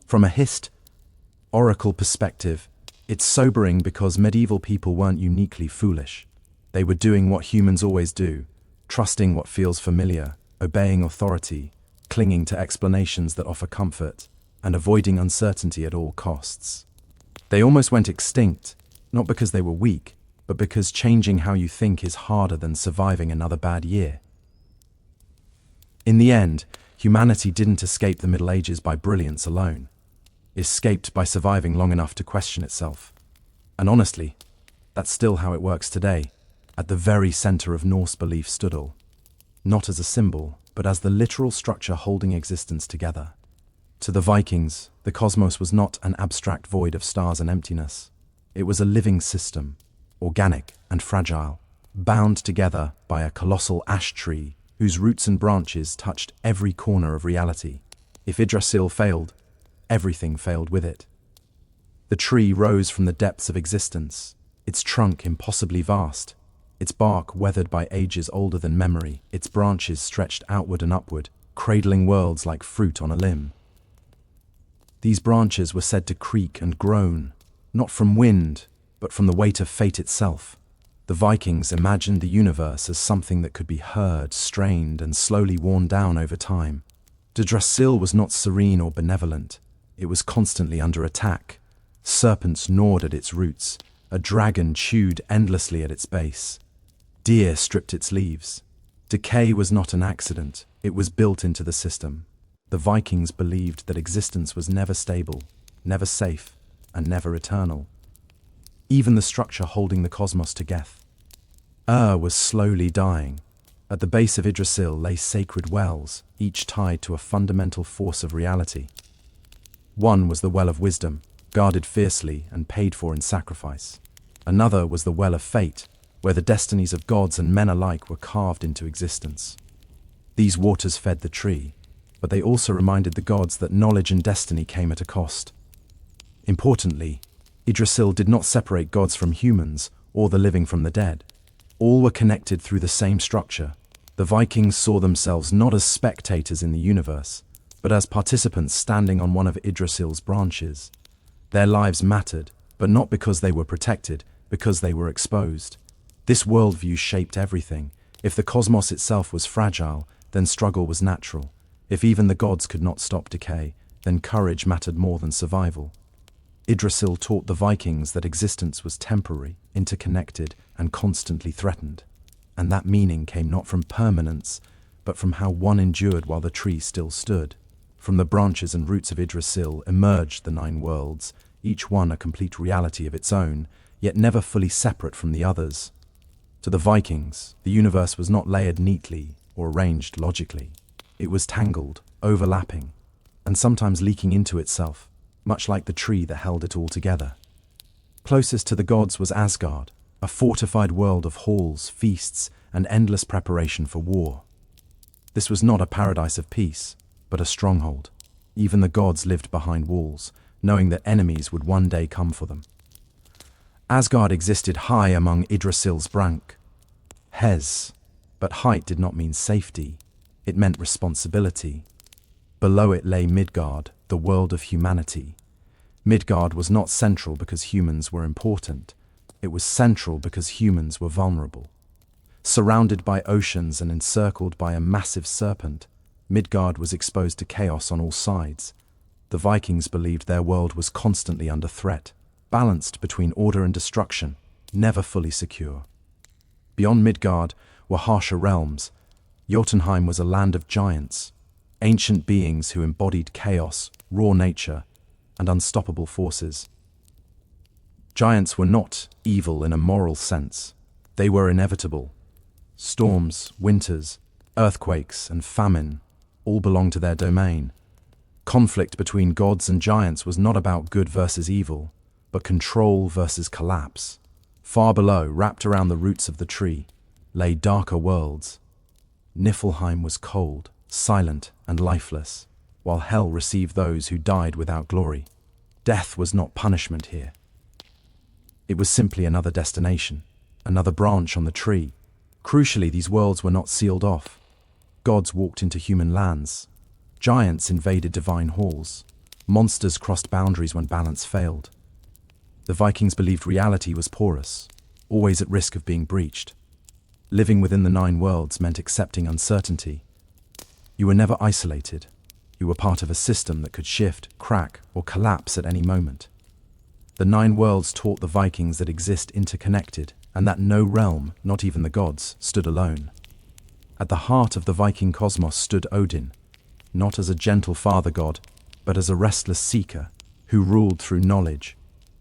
From a historical perspective, it's sobering because medieval people weren't uniquely foolish. They were doing what humans always do, trusting what feels familiar, obeying authority, clinging to explanations that offer comfort, and avoiding uncertainty at all costs. They almost went extinct, not because they were weak, but because changing how you think is harder than surviving another bad year. In the end, humanity didn't escape the Middle Ages by brilliance alone. It escaped by surviving long enough to question itself. And honestly, that's still how it works today. At the very center of Norse belief stood all, not as a symbol, but as the literal structure holding existence together. To the Vikings, the cosmos was not an abstract void of stars and emptiness. It was a living system, organic and fragile, bound together by a colossal ash tree whose roots and branches touched every corner of reality. If Yggdrasil failed, everything failed with it. The tree rose from the depths of existence, its trunk impossibly vast, its bark weathered by ages older than memory, its branches stretched outward and upward, cradling worlds like fruit on a limb. These branches were said to creak and groan, not from wind, but from the weight of fate itself. The Vikings imagined the universe as something that could be heard, strained, and slowly worn down over time. Yggdrasil was not serene or benevolent. It was constantly under attack. Serpents gnawed at its roots. A dragon chewed endlessly at its base. Deer stripped its leaves. Decay was not an accident. It was built into the system. The Vikings believed that existence was never stable, never safe, and never eternal. Even the structure holding the cosmos together was slowly dying. At the base of Yggdrasil lay sacred wells, each tied to a fundamental force of reality. One was the well of wisdom, guarded fiercely and paid for in sacrifice. Another was the well of fate, where the destinies of gods and men alike were carved into existence. These waters fed the tree, but they also reminded the gods that knowledge and destiny came at a cost. Importantly, Yggdrasil did not separate gods from humans or the living from the dead. All were connected through the same structure. The Vikings saw themselves not as spectators in the universe, but as participants standing on one of Yggdrasil's branches. Their lives mattered, but not because they were protected, because they were exposed. This worldview shaped everything. If the cosmos itself was fragile, then struggle was natural. If even the gods could not stop decay, then courage mattered more than survival. Yggdrasil taught the Vikings that existence was temporary, interconnected, and constantly threatened. And that meaning came not from permanence, but from how one endured while the tree still stood. From the branches and roots of Yggdrasil emerged the 9 worlds, each one a complete reality of its own, yet never fully separate from the others. To the Vikings, the universe was not layered neatly or arranged logically. It was tangled, overlapping, and sometimes leaking into itself, much like the tree that held it all together. Closest to the gods was Asgard, a fortified world of halls, feasts, and endless preparation for war. This was not a paradise of peace, but a stronghold. Even the gods lived behind walls, knowing that enemies would one day come for them. Asgard existed high among Yggdrasil's branch, Hes, but height did not mean safety. It meant responsibility. Below it lay Midgard, the world of humanity. Midgard was not central because humans were important. It was central because humans were vulnerable. Surrounded by oceans and encircled by a massive serpent, Midgard was exposed to chaos on all sides. The Vikings believed their world was constantly under threat, balanced between order and destruction, never fully secure. Beyond Midgard were harsher realms. Jotunheim was a land of giants, ancient beings who embodied chaos, raw nature, and unstoppable forces. Giants were not evil in a moral sense. They were inevitable. Storms, winters, earthquakes, and famine all belonged to their domain. Conflict between gods and giants was not about good versus evil, but control versus collapse. Far below, wrapped around the roots of the tree, lay darker worlds. Niflheim was cold, silent, and lifeless, while hell received those who died without glory. Death was not punishment here. It was simply another destination, another branch on the tree. Crucially, these worlds were not sealed off. Gods walked into human lands. Giants invaded divine halls. Monsters crossed boundaries when balance failed. The Vikings believed reality was porous, always at risk of being breached. Living within the 9 worlds meant accepting uncertainty. You were never isolated. You were part of a system that could shift, crack, or collapse at any moment. The 9 worlds taught the Vikings that exist interconnected, and that no realm, not even the gods, stood alone. At the heart of the Viking cosmos stood Odin, not as a gentle father god, but as a restless seeker who ruled through knowledge,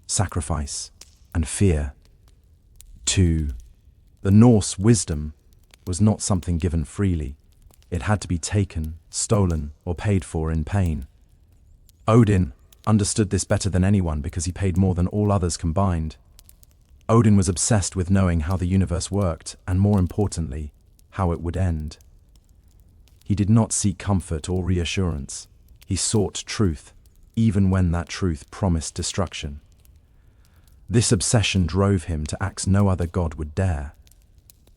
sacrifice, and fear. 2. The Norse wisdom was not something given freely. It had to be taken, stolen, or paid for in pain. Odin understood this better than anyone because he paid more than all others combined. Odin was obsessed with knowing how the universe worked, and more importantly, how it would end. He did not seek comfort or reassurance. He sought truth, even when that truth promised destruction. This obsession drove him to acts no other god would dare.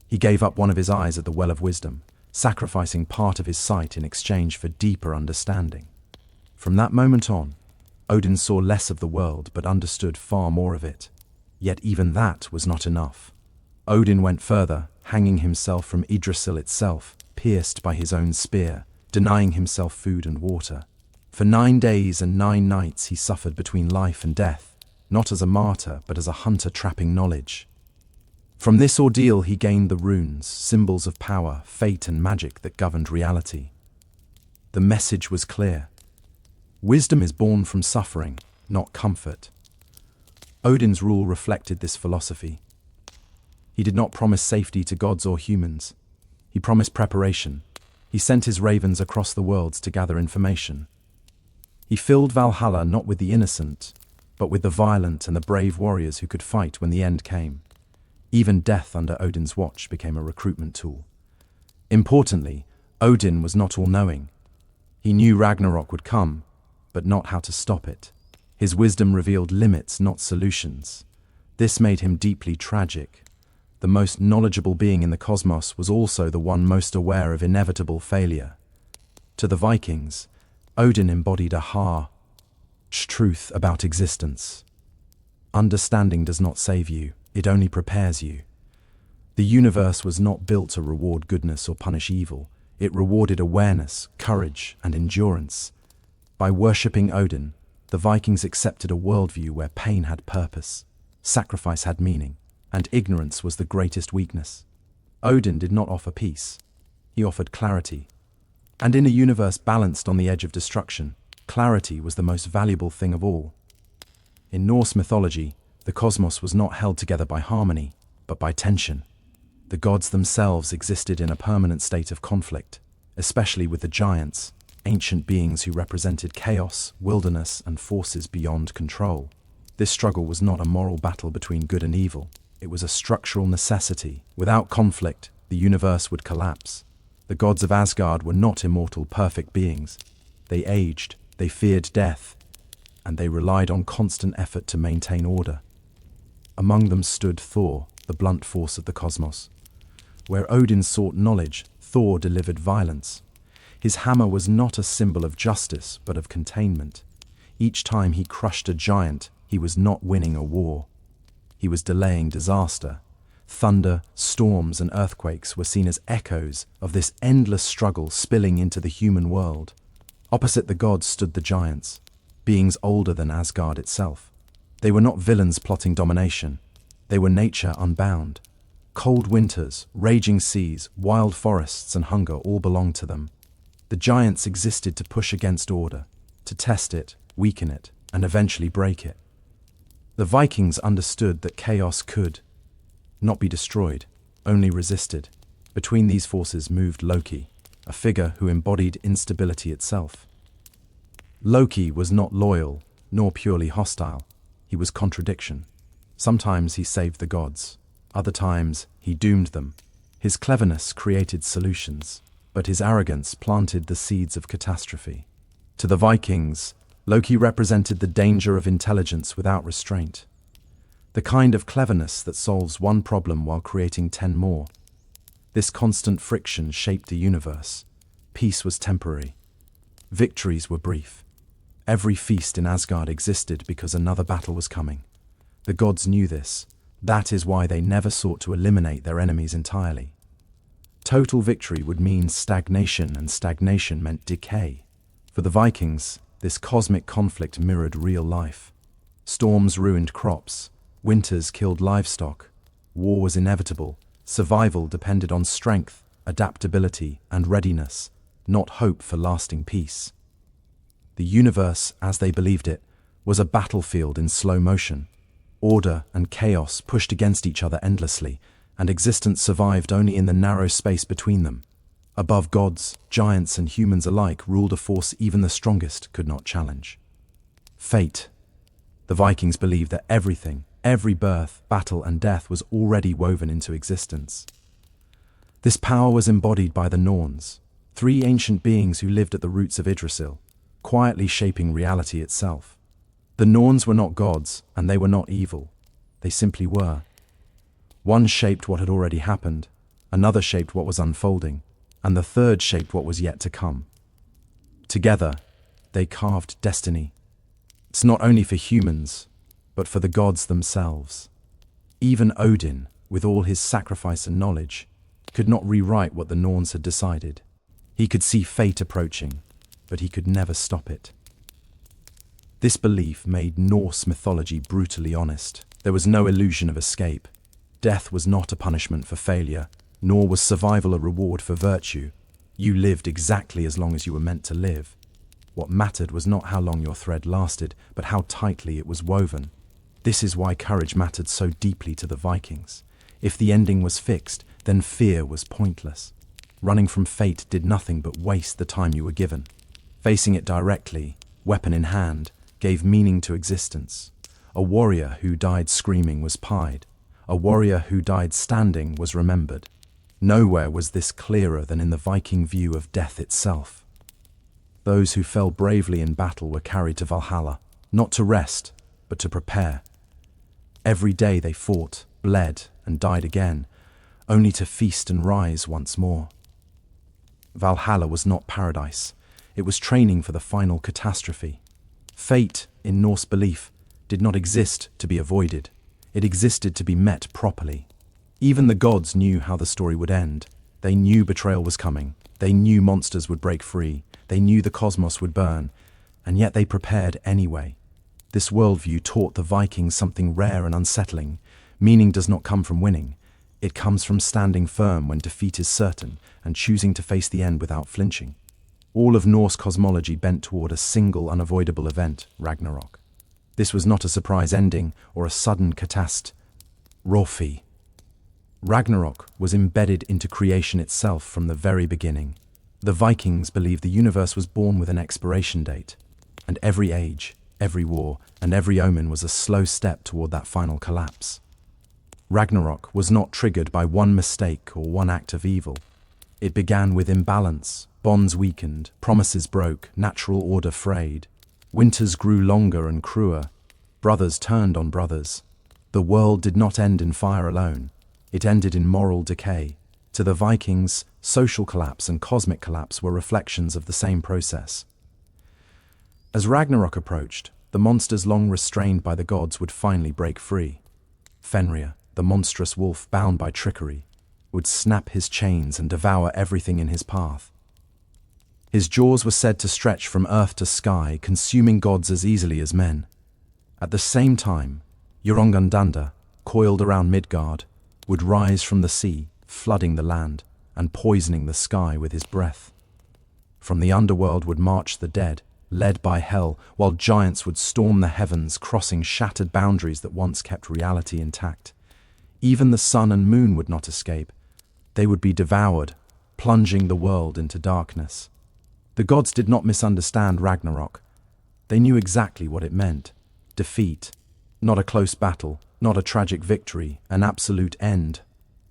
He gave up one of his eyes at the Well of Wisdom, sacrificing part of his sight in exchange for deeper understanding. From that moment on, Odin saw less of the world but understood far more of it. Yet even that was not enough. Odin went further, hanging himself from Yggdrasil itself, pierced by his own spear, denying himself food and water. For 9 days and 9 nights he suffered between life and death, not as a martyr but as a hunter trapping knowledge. From this ordeal he gained the runes, symbols of power, fate and magic that governed reality. The message was clear. Wisdom is born from suffering, not comfort. Odin's rule reflected this philosophy. He did not promise safety to gods or humans. He promised preparation. He sent his ravens across the worlds to gather information. He filled Valhalla not with the innocent, but with the violent and the brave warriors who could fight when the end came. Even death under Odin's watch became a recruitment tool. Importantly, Odin was not all-knowing. He knew Ragnarok would come, but not how to stop it. His wisdom revealed limits, not solutions. This made him deeply tragic. The most knowledgeable being in the cosmos was also the one most aware of inevitable failure. To the Vikings, Odin embodied a harsh truth about existence. Understanding does not save you, it only prepares you. The universe was not built to reward goodness or punish evil. It rewarded awareness, courage, and endurance. By worshipping Odin, the Vikings accepted a worldview where pain had purpose, sacrifice had meaning, and ignorance was the greatest weakness. Odin did not offer peace. He offered clarity. And in a universe balanced on the edge of destruction, clarity was the most valuable thing of all. In Norse mythology, the cosmos was not held together by harmony, but by tension. The gods themselves existed in a permanent state of conflict, especially with the giants, ancient beings who represented chaos, wilderness, and forces beyond control. This struggle was not a moral battle between good and evil. It was a structural necessity. Without conflict, the universe would collapse. The gods of Asgard were not immortal, perfect beings. They aged, they feared death, and they relied on constant effort to maintain order. Among them stood Thor, the blunt force of the cosmos. Where Odin sought knowledge, Thor delivered violence. His hammer was not a symbol of justice, but of containment. Each time he crushed a giant, he was not winning a war. He was delaying disaster. Thunder, storms, and earthquakes were seen as echoes of this endless struggle spilling into the human world. Opposite the gods stood the giants, beings older than Asgard itself. They were not villains plotting domination. They were nature unbound. Cold winters, raging seas, wild forests, and hunger all belonged to them. The giants existed to push against order, to test it, weaken it, and eventually break it. The Vikings understood that chaos could not be destroyed, only resisted. Between these forces moved Loki, a figure who embodied instability itself. Loki was not loyal, nor purely hostile. he was contradiction. Sometimes he saved the gods, other times he doomed them. His cleverness created solutions, but his arrogance planted the seeds of catastrophe. To the Vikings, Loki represented the danger of intelligence without restraint. The kind of cleverness that solves one problem while creating 10 more. This constant friction shaped the universe. Peace was temporary. Victories were brief. Every feast in Asgard existed because another battle was coming. The gods knew this. That is why they never sought to eliminate their enemies entirely. Total victory would mean stagnation, and stagnation meant decay. For the Vikings, this cosmic conflict mirrored real life. Storms ruined crops, winters killed livestock, war was inevitable, survival depended on strength, adaptability, and readiness, not hope for lasting peace. The universe, as they believed it, was a battlefield in slow motion. Order and chaos pushed against each other endlessly, and existence survived only in the narrow space between them. Above gods, giants, and humans alike ruled a force even the strongest could not challenge. Fate. The Vikings believed that everything, every birth, battle, and death was already woven into existence. This power was embodied by the Norns, 3 ancient beings who lived at the roots of Yggdrasil, quietly shaping reality itself. The Norns were not gods, and they were not evil. They simply were. One shaped what had already happened, another shaped what was unfolding, and the third shaped what was yet to come. Together, they carved destiny. It's not only for humans, but for the gods themselves. Even Odin, with all his sacrifice and knowledge, could not rewrite what the Norns had decided. He could see fate approaching, but he could never stop it. This belief made Norse mythology brutally honest. There was no illusion of escape. Death was not a punishment for failure, nor was survival a reward for virtue. You lived exactly as long as you were meant to live. What mattered was not how long your thread lasted, but how tightly it was woven. This is why courage mattered so deeply to the Vikings. If the ending was fixed, then fear was pointless. Running from fate did nothing but waste the time you were given. Facing it directly, weapon in hand, gave meaning to existence. A warrior who died screaming was pied. A warrior who died standing was remembered. Nowhere was this clearer than in the Viking view of death itself. Those who fell bravely in battle were carried to Valhalla, not to rest, but to prepare. Every day they fought, bled, and died again, only to feast and rise once more. Valhalla was not paradise. It was training for the final catastrophe. Fate, in Norse belief, did not exist to be avoided. It existed to be met properly. Even the gods knew how the story would end. They knew betrayal was coming. They knew monsters would break free. They knew the cosmos would burn. And yet they prepared anyway. This worldview taught the Vikings something rare and unsettling. Meaning does not come from winning. It comes from standing firm when defeat is certain and choosing to face the end without flinching. All of Norse cosmology bent toward a single unavoidable event, Ragnarok. This was not a surprise ending or a sudden catastrophe. Ragnarok was embedded into creation itself from the very beginning. The Vikings believed the universe was born with an expiration date, and every age, every war, and every omen was a slow step toward that final collapse. Ragnarok was not triggered by one mistake or one act of evil. It began with imbalance. Bonds weakened, promises broke, natural order frayed. Winters grew longer and cruel. Brothers turned on brothers. The world did not end in fire alone. It ended in moral decay. To the Vikings, social collapse and cosmic collapse were reflections of the same process. As Ragnarok approached, the monsters long restrained by the gods would finally break free. Fenrir, the monstrous wolf bound by trickery, would snap his chains and devour everything in his path. His jaws were said to stretch from earth to sky, consuming gods as easily as men. At the same time, Jormungandr, coiled around Midgard, would rise from the sea, flooding the land and poisoning the sky with his breath. From the underworld would march the dead, led by Hel, while giants would storm the heavens, crossing shattered boundaries that once kept reality intact. Even the sun and moon would not escape. They would be devoured, plunging the world into darkness. The gods did not misunderstand Ragnarok. They knew exactly what it meant: defeat. Not a close battle, not a tragic victory, an absolute end.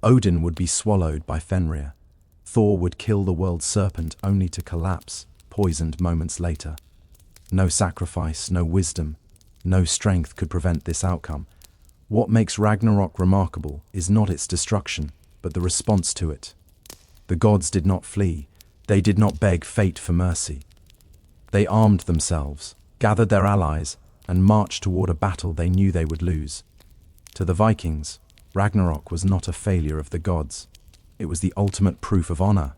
Odin would be swallowed by Fenrir. Thor would kill the world's serpent only to collapse, poisoned moments later. No sacrifice, no wisdom, no strength could prevent this outcome. What makes Ragnarok remarkable is not its destruction, but the response to it. The gods did not flee. They did not beg fate for mercy. They armed themselves, gathered their allies, and marched toward a battle they knew they would lose. To the Vikings, Ragnarok was not a failure of the gods. It was the ultimate proof of honor.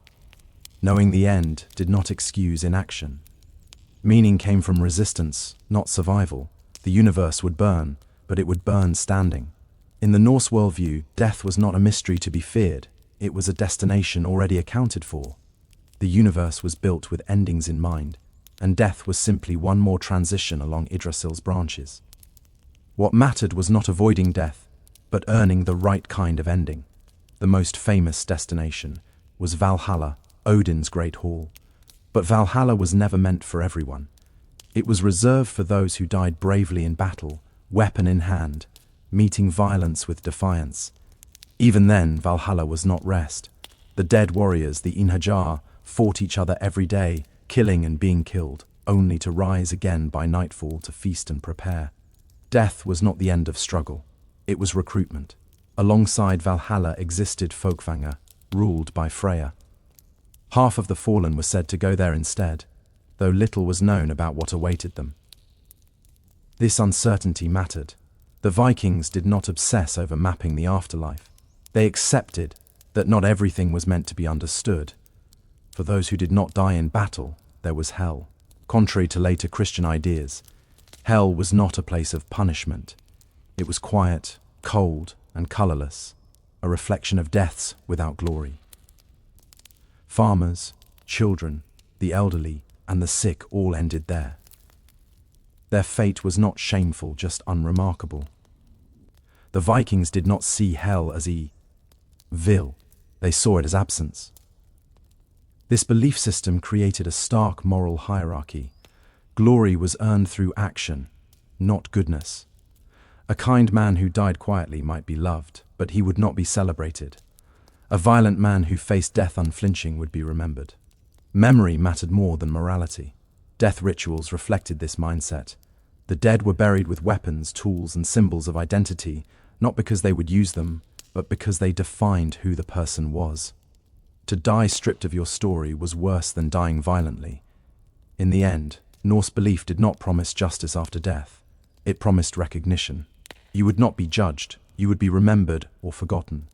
Knowing the end did not excuse inaction. Meaning came from resistance, not survival. The universe would burn, but it would burn standing. In the Norse worldview, death was not a mystery to be feared. It was a destination already accounted for. The universe was built with endings in mind, and death was simply one more transition along Yggdrasil's branches. What mattered was not avoiding death, but earning the right kind of ending. The most famous destination was Valhalla, Odin's great hall. But Valhalla was never meant for everyone. It was reserved for those who died bravely in battle, weapon in hand, meeting violence with defiance. Even then, Valhalla was not rest. The dead warriors, the Einherjar, fought each other every day, killing and being killed, only to rise again by nightfall to feast and prepare. Death was not the end of struggle. It was recruitment. Alongside Valhalla existed Folkvanger, ruled by Freyja. Half of the fallen were said to go there instead, though little was known about what awaited them. This uncertainty mattered. The Vikings did not obsess over mapping the afterlife. They accepted that not everything was meant to be understood. For those who did not die in battle, there was hell. Contrary to later Christian ideas, hell was not a place of punishment. It was quiet, cold, and colorless, a reflection of deaths without glory. Farmers, children, the elderly, and the sick all ended there. Their fate was not shameful, just unremarkable. The Vikings did not see hell as evil. They saw it as absence. This belief system created a stark moral hierarchy. Glory was earned through action, not goodness. A kind man who died quietly might be loved, but he would not be celebrated. A violent man who faced death unflinching would be remembered. Memory mattered more than morality. Death rituals reflected this mindset. The dead were buried with weapons, tools, and symbols of identity, not because they would use them, but because they defined who the person was. To die stripped of your story was worse than dying violently. In the end, Norse belief did not promise justice after death. It promised recognition. You would not be judged, you would be remembered or forgotten.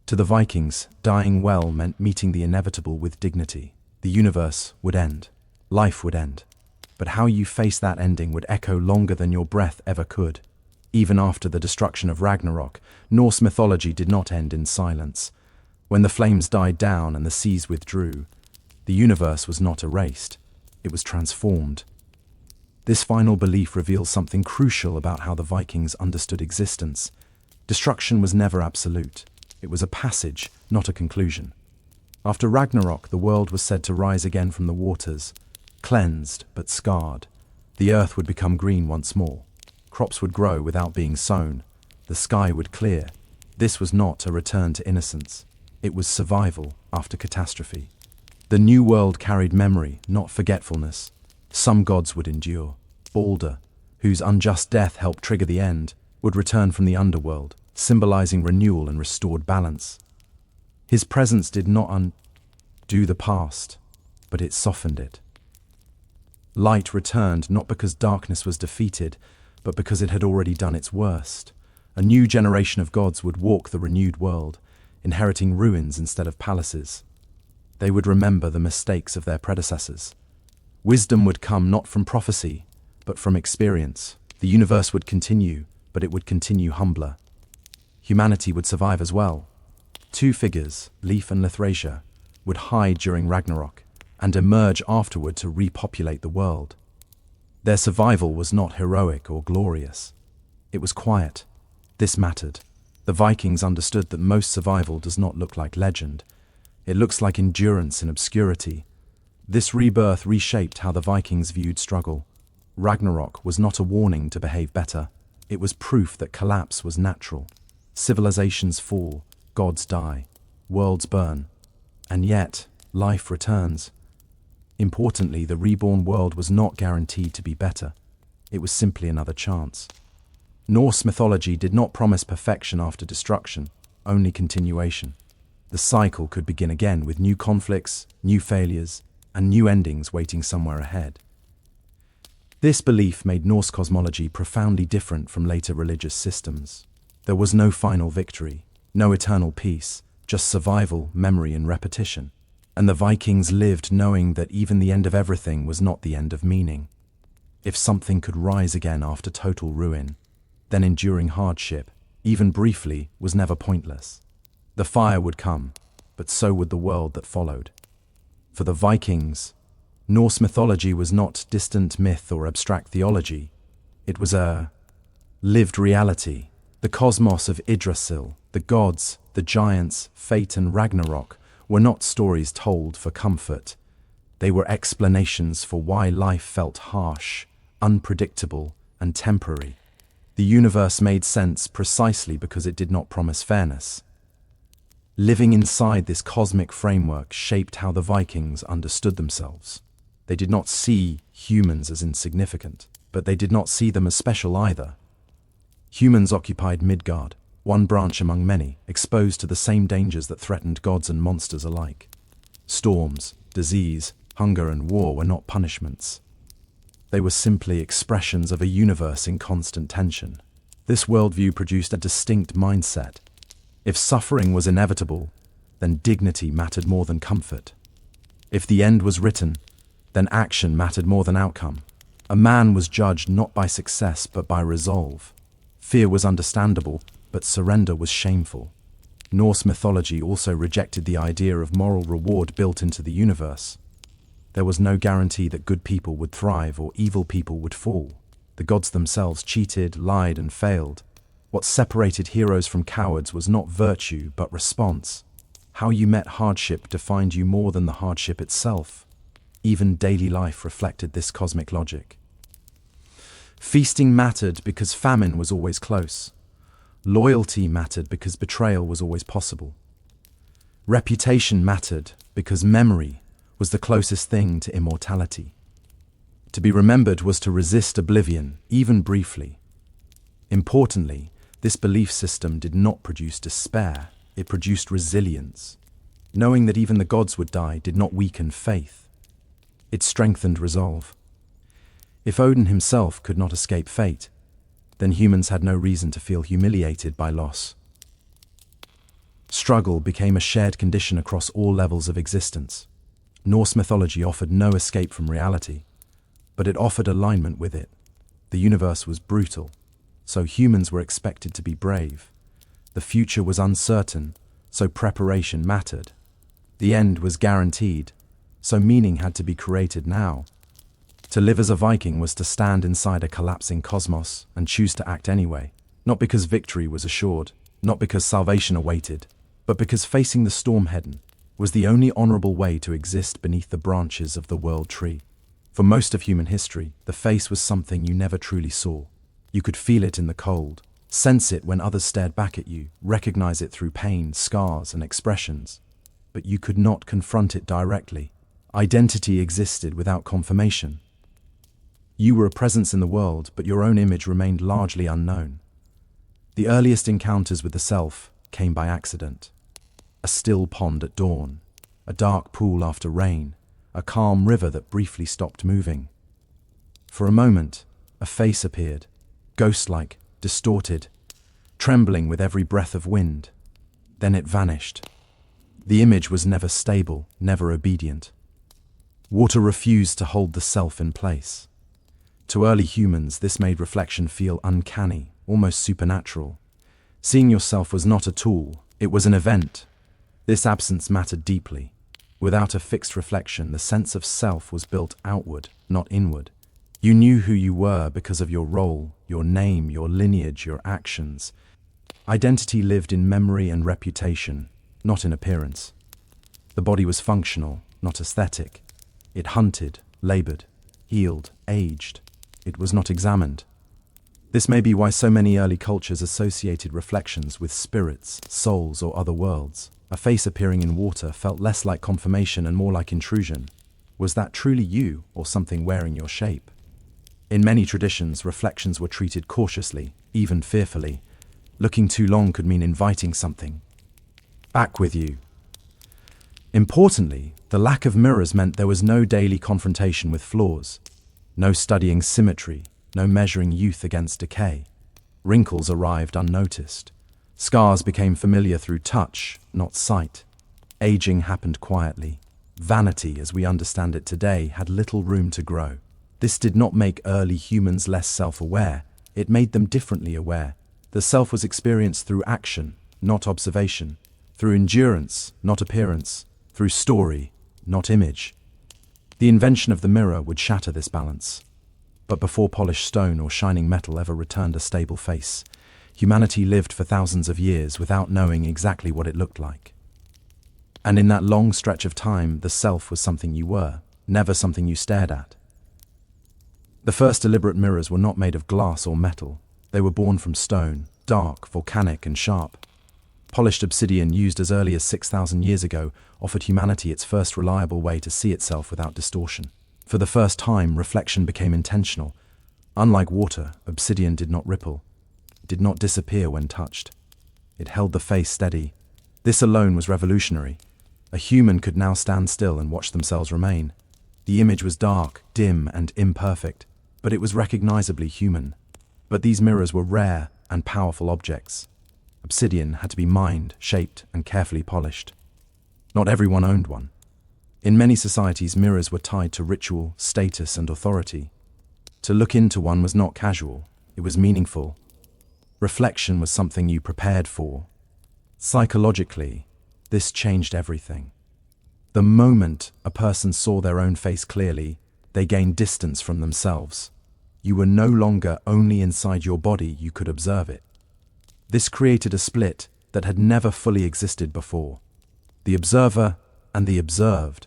To the Vikings, dying well meant meeting the inevitable with dignity. The universe would end. Life would end. But how you face that ending would echo longer than your breath ever could. Even after the destruction of Ragnarok, Norse mythology did not end in silence. When the flames died down and the seas withdrew, the universe was not erased. It was transformed. This final belief reveals something crucial about how the Vikings understood existence. Destruction was never absolute. It was a passage, not a conclusion. After Ragnarok, the world was said to rise again from the waters, cleansed but scarred. The earth would become green once more. Crops would grow without being sown. The sky would clear. This was not a return to innocence. It was survival after catastrophe. The new world carried memory, not forgetfulness. Some gods would endure. Balder, whose unjust death helped trigger the end, would return from the underworld, symbolizing renewal and restored balance. His presence did not undo the past, but it softened it. Light returned not because darkness was defeated, but because it had already done its worst. A new generation of gods would walk the renewed world, inheriting ruins instead of palaces. They would remember the mistakes of their predecessors. Wisdom would come not from prophecy, but from experience. The universe would continue, but it would continue humbler. Humanity would survive as well. Two figures, Leif and Lithuania, would hide during Ragnarok and emerge afterward to repopulate the world. Their survival was not heroic or glorious. It was quiet. This mattered. The Vikings understood that most survival does not look like legend. It looks like endurance in obscurity. This rebirth reshaped how the Vikings viewed struggle. Ragnarok was not a warning to behave better. It was proof that collapse was natural. Civilizations fall, gods die, worlds burn, and yet life returns. Importantly, the reborn world was not guaranteed to be better. It was simply another chance. Norse mythology did not promise perfection after destruction, only continuation. The cycle could begin again with new conflicts, new failures, and new endings waiting somewhere ahead. This belief made Norse cosmology profoundly different from later religious systems. There was no final victory, no eternal peace, just survival, memory, and repetition. And the Vikings lived knowing that even the end of everything was not the end of meaning. If something could rise again after total ruin, then enduring hardship, even briefly, was never pointless. The fire would come, but so would the world that followed. For the Vikings, Norse mythology was not distant myth or abstract theology. It was a lived reality. The cosmos of Yggdrasil, the gods, the giants, fate, and Ragnarok were not stories told for comfort. They were explanations for why life felt harsh, unpredictable, and temporary. The universe made sense precisely because it did not promise fairness. Living inside this cosmic framework shaped how the Vikings understood themselves. They did not see humans as insignificant, but they did not see them as special either. Humans occupied Midgard, one branch among many, exposed to the same dangers that threatened gods and monsters alike. Storms, disease, hunger, and war were not punishments. They were simply expressions of a universe in constant tension. This worldview produced a distinct mindset. If suffering was inevitable, then dignity mattered more than comfort. If the end was written, then action mattered more than outcome. A man was judged not by success but by resolve. Fear was understandable, but surrender was shameful. Norse mythology also rejected the idea of moral reward built into the universe. There was no guarantee that good people would thrive or evil people would fall. The gods themselves cheated, lied, and failed. What separated heroes from cowards was not virtue, but response. How you met hardship defined you more than the hardship itself. Even daily life reflected this cosmic logic. Feasting mattered because famine was always close. Loyalty mattered because betrayal was always possible. Reputation mattered because memory was the closest thing to immortality. To be remembered was to resist oblivion, even briefly. Importantly, this belief system did not produce despair, it produced resilience. Knowing that even the gods would die did not weaken faith. It strengthened resolve. If Odin himself could not escape fate, then humans had no reason to feel humiliated by loss. Struggle became a shared condition across all levels of existence. Norse mythology offered no escape from reality, but it offered alignment with it. The universe was brutal, so humans were expected to be brave. The future was uncertain, so preparation mattered. The end was guaranteed, so meaning had to be created now. To live as a Viking was to stand inside a collapsing cosmos and choose to act anyway, not because victory was assured, not because salvation awaited, but because facing the storm head-on was the only honorable way to exist beneath the branches of the world tree. For most of human history, the face was something you never truly saw. You could feel it in the cold, sense it when others stared back at you, recognize it through pain, scars, and expressions. But you could not confront it directly. Identity existed without confirmation. You were a presence in the world, but your own image remained largely unknown. The earliest encounters with the self came by accident. A still pond at dawn, a dark pool after rain, a calm river that briefly stopped moving. For a moment, a face appeared, ghost-like, distorted, trembling with every breath of wind. Then it vanished. The image was never stable, never obedient. Water refused to hold the self in place. To early humans, this made reflection feel uncanny, almost supernatural. Seeing yourself was not a tool, it was an event. This absence mattered deeply. Without a fixed reflection, the sense of self was built outward, not inward. You knew who you were because of your role, your name, your lineage, your actions. Identity lived in memory and reputation, not in appearance. The body was functional, not aesthetic. It hunted, labored, healed, aged. It was not examined. This may be why so many early cultures associated reflections with spirits, souls, or other worlds. A face appearing in water felt less like confirmation and more like intrusion. Was that truly you, or something wearing your shape? In many traditions, reflections were treated cautiously, even fearfully. Looking too long could mean inviting something back with you. Importantly, the lack of mirrors meant there was no daily confrontation with flaws, no studying symmetry, no measuring youth against decay. Wrinkles arrived unnoticed. Scars became familiar through touch, not sight. Aging happened quietly. Vanity, as we understand it today, had little room to grow. This did not make early humans less self-aware, it made them differently aware. The self was experienced through action, not observation, through endurance, not appearance, through story, not image. The invention of the mirror would shatter this balance. But before polished stone or shining metal ever returned a stable face, humanity lived for thousands of years without knowing exactly what it looked like. And in that long stretch of time, the self was something you were, never something you stared at. The first deliberate mirrors were not made of glass or metal. They were born from stone, dark, volcanic, and sharp. Polished obsidian, used as early as 6,000 years ago, offered humanity its first reliable way to see itself without distortion. For the first time, reflection became intentional. Unlike water, obsidian did not ripple. It did not disappear when touched. It held the face steady. This alone was revolutionary. A human could now stand still and watch themselves remain. The image was dark, dim, and imperfect, but it was recognizably human. But these mirrors were rare and powerful objects. Obsidian had to be mined, shaped, and carefully polished. Not everyone owned one. In many societies, mirrors were tied to ritual, status, and authority. To look into one was not casual, it was meaningful. Reflection was something you prepared for. Psychologically, this changed everything. The moment a person saw their own face clearly, they gained distance from themselves. You were no longer only inside your body, you could observe it. This created a split that had never fully existed before. The observer and the observed.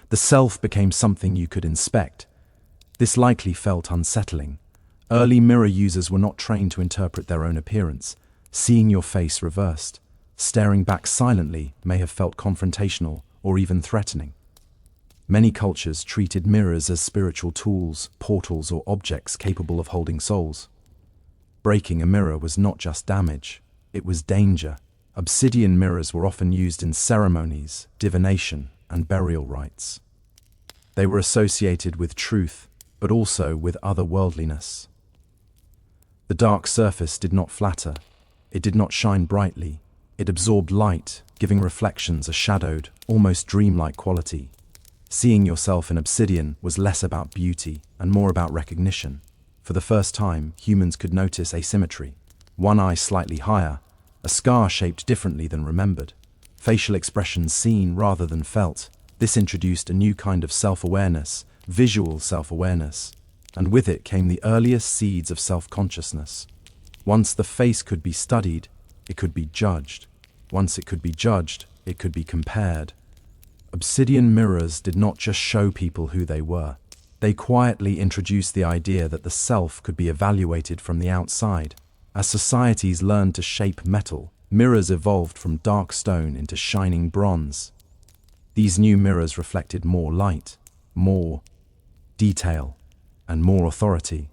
The self became something you could inspect. This likely felt unsettling. Early mirror users were not trained to interpret their own appearance. Seeing your face reversed, staring back silently may have felt confrontational or even threatening. Many cultures treated mirrors as spiritual tools, portals, or objects capable of holding souls. Breaking a mirror was not just damage, it was danger. Obsidian mirrors were often used in ceremonies, divination, and burial rites. They were associated with truth, but also with otherworldliness. The dark surface did not flatter, it did not shine brightly, it absorbed light, giving reflections a shadowed, almost dreamlike quality. Seeing yourself in obsidian was less about beauty and more about recognition. For the first time, humans could notice asymmetry. One eye slightly higher, a scar shaped differently than remembered, facial expressions seen rather than felt. This introduced a new kind of self-awareness, visual self-awareness, and with it came the earliest seeds of self-consciousness. Once the face could be studied, it could be judged. Once it could be judged, it could be compared. Obsidian mirrors did not just show people who they were. They quietly introduced the idea that the self could be evaluated from the outside. As societies learned to shape metal, mirrors evolved from dark stone into shining bronze. These new mirrors reflected more light, more detail, and more authority.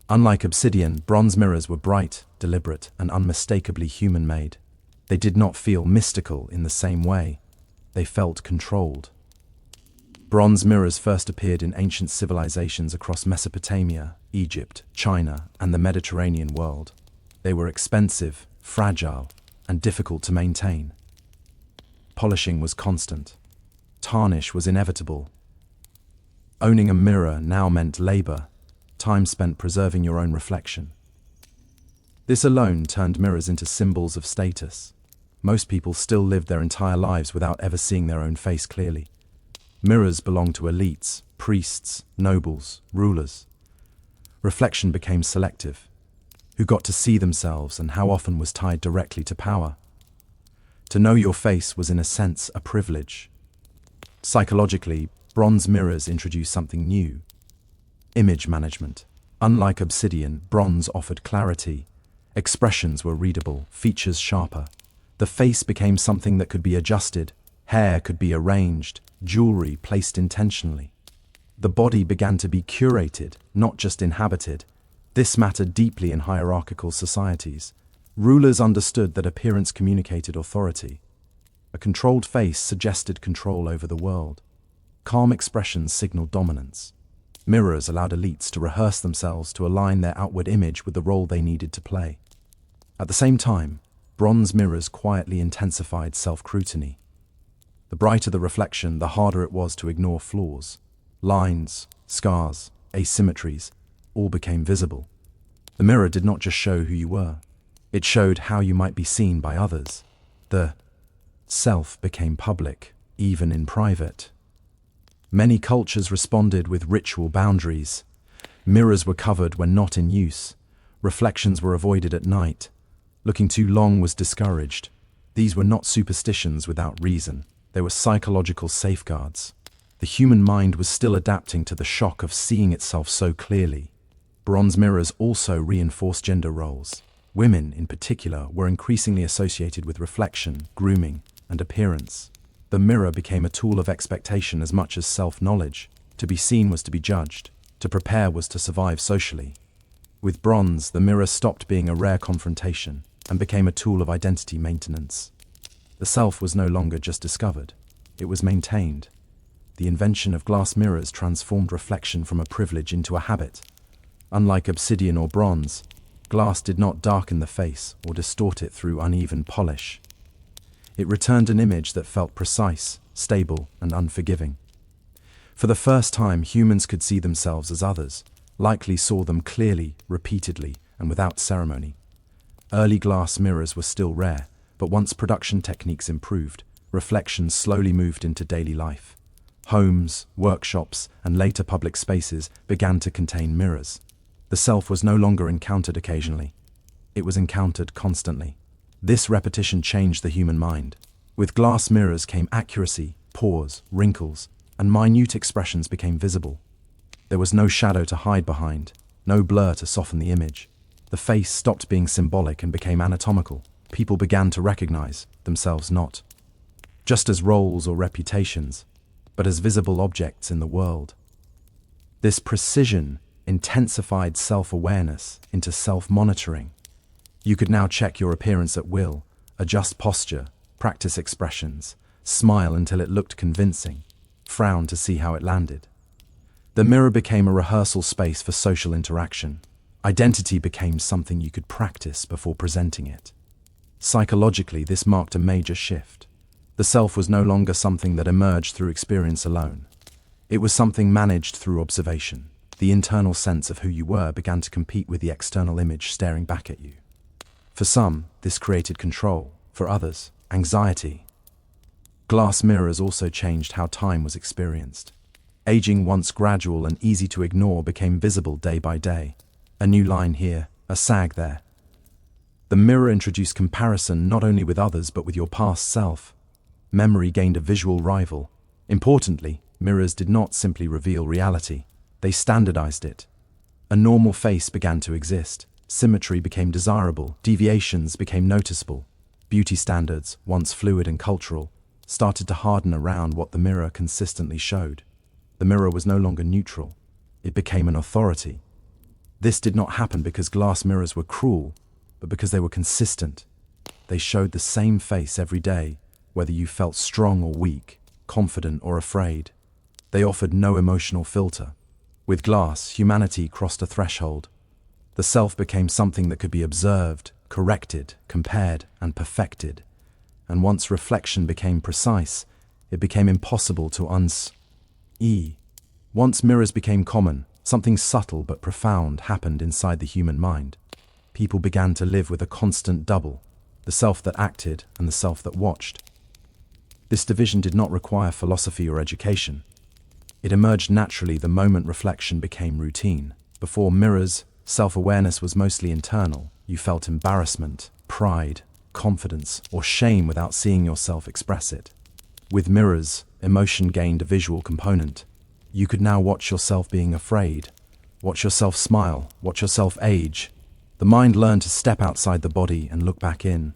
Unlike obsidian, bronze mirrors were bright, deliberate, and unmistakably human-made. They did not feel mystical in the same way. They felt controlled. Bronze mirrors first appeared in ancient civilizations across Mesopotamia, Egypt, China, and the Mediterranean world. They were expensive, fragile, and difficult to maintain. Polishing was constant. Tarnish was inevitable. Owning a mirror now meant labor, time spent preserving your own reflection. This alone turned mirrors into symbols of status. Most people still lived their entire lives without ever seeing their own face clearly. Mirrors belonged to elites, priests, nobles, rulers. Reflection became selective. Who got to see themselves and how often was tied directly to power. To know your face was in a sense a privilege. Psychologically, bronze mirrors introduced something new: image management. Unlike obsidian, bronze offered clarity. Expressions were readable, features sharper. The face became something that could be adjusted, hair could be arranged, jewelry placed intentionally. The body began to be curated, not just inhabited. This mattered deeply in hierarchical societies. Rulers understood that appearance communicated authority. A controlled face suggested control over the world. Calm expressions signaled dominance. Mirrors allowed elites to rehearse themselves to align their outward image with the role they needed to play. At the same time, bronze mirrors quietly intensified self-scrutiny. The brighter the reflection, the harder it was to ignore flaws. Lines, scars, asymmetries, all became visible. The mirror did not just show who you were. It showed how you might be seen by others. The self became public, even in private. Many cultures responded with ritual boundaries. Mirrors were covered when not in use. Reflections were avoided at night. Looking too long was discouraged. These were not superstitions without reason. They were psychological safeguards. The human mind was still adapting to the shock of seeing itself so clearly. Bronze mirrors also reinforced gender roles. Women, in particular, were increasingly associated with reflection, grooming, and appearance. The mirror became a tool of expectation as much as self-knowledge. To be seen was to be judged. To prepare was to survive socially. With bronze, the mirror stopped being a rare confrontation and became a tool of identity maintenance. The self was no longer just discovered. It was maintained. The invention of glass mirrors transformed reflection from a privilege into a habit. Unlike obsidian or bronze, glass did not darken the face or distort it through uneven polish. It returned an image that felt precise, stable, and unforgiving. For the first time, humans could see themselves as others, likely saw them clearly, repeatedly, and without ceremony. Early glass mirrors were still rare, but once production techniques improved, reflections slowly moved into daily life. Homes, workshops, and later public spaces began to contain mirrors. The self was no longer encountered occasionally. It was encountered constantly. This repetition changed the human mind. With glass mirrors came accuracy, pores, wrinkles, and minute expressions became visible. There was no shadow to hide behind, no blur to soften the image. The face stopped being symbolic and became anatomical. People began to recognize themselves not just as roles or reputations, but as visible objects in the world. This precision intensified self-awareness into self-monitoring. You could now check your appearance at will, adjust posture, practice expressions, smile until it looked convincing, frown to see how it landed. The mirror became a rehearsal space for social interaction. Identity became something you could practice before presenting it. Psychologically, this marked a major shift. The self was no longer something that emerged through experience alone. It was something managed through observation. The internal sense of who you were began to compete with the external image staring back at you. For some, this created control. For others, anxiety. Glass mirrors also changed how time was experienced. Aging, once gradual and easy to ignore, became visible day by day. A new line here, a sag there. The mirror introduced comparison not only with others but with your past self. Memory gained a visual rival. Importantly, mirrors did not simply reveal reality. They standardized it. A normal face began to exist. Symmetry became desirable. Deviations became noticeable. Beauty standards, once fluid and cultural, started to harden around what the mirror consistently showed. The mirror was no longer neutral. It became an authority. This did not happen because glass mirrors were cruel, but because they were consistent. They showed the same face every day, whether you felt strong or weak, confident or afraid. They offered no emotional filter. With glass, humanity crossed a threshold. The self became something that could be observed, corrected, compared, and perfected. And once reflection became precise, it became impossible to Once mirrors became common, something subtle but profound happened inside the human mind. People began to live with a constant double, the self that acted and the self that watched. This division did not require philosophy or education. It emerged naturally the moment reflection became routine. Before mirrors, self-awareness was mostly internal. You felt embarrassment, pride, confidence, or shame without seeing yourself express it. With mirrors, emotion gained a visual component. You could now watch yourself being afraid, Watch yourself smile, watch yourself age. The mind learned to step outside the body and look back in.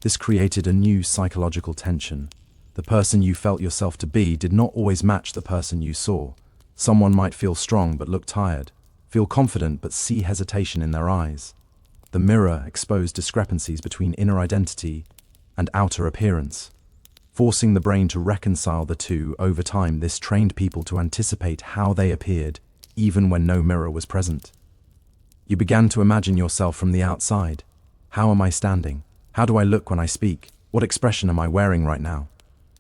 This created a new psychological tension. The person you felt yourself to be did not always match the person you saw. Someone might feel strong but look tired, feel confident but see hesitation in their eyes. The mirror exposed discrepancies between inner identity and outer appearance. Forcing the brain to reconcile the two. Over time, this trained people to anticipate how they appeared, even when no mirror was present. You began to imagine yourself from the outside. How am I standing? How do I look when I speak? What expression am I wearing right now?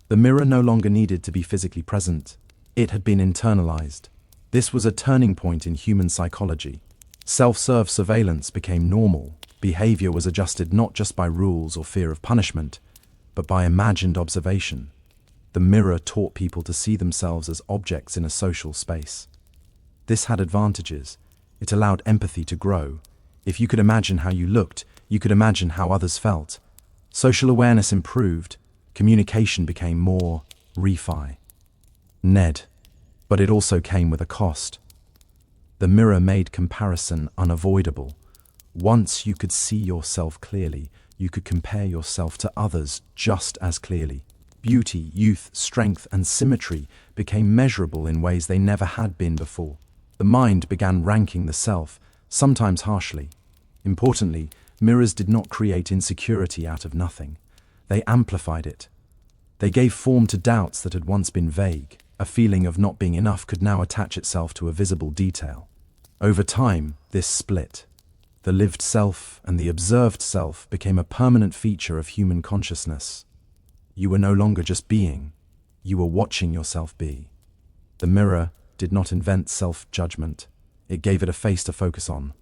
The mirror no longer needed to be physically present. It had been internalized. This was a turning point in human psychology. Self-serve surveillance became normal. Behavior was adjusted not just by rules or fear of punishment, but by imagined observation. The mirror taught people to see themselves as objects in a social space. This had advantages. It allowed empathy to grow. If you could imagine how you looked, you could imagine how others felt. Social awareness improved. Communication became more Ned. But it also came with a cost. The mirror made comparison unavoidable. Once you could see yourself clearly, you could compare yourself to others just as clearly. Beauty, youth, strength, and symmetry became measurable in ways they never had been before. The mind began ranking the self, sometimes harshly. Importantly, mirrors did not create insecurity out of nothing. They amplified it. They gave form to doubts that had once been vague. A feeling of not being enough could now attach itself to a visible detail. Over time, this split. The lived self and the observed self became a permanent feature of human consciousness. You were no longer just being, you were watching yourself be. The mirror did not invent self-judgment, it gave it a face to focus on.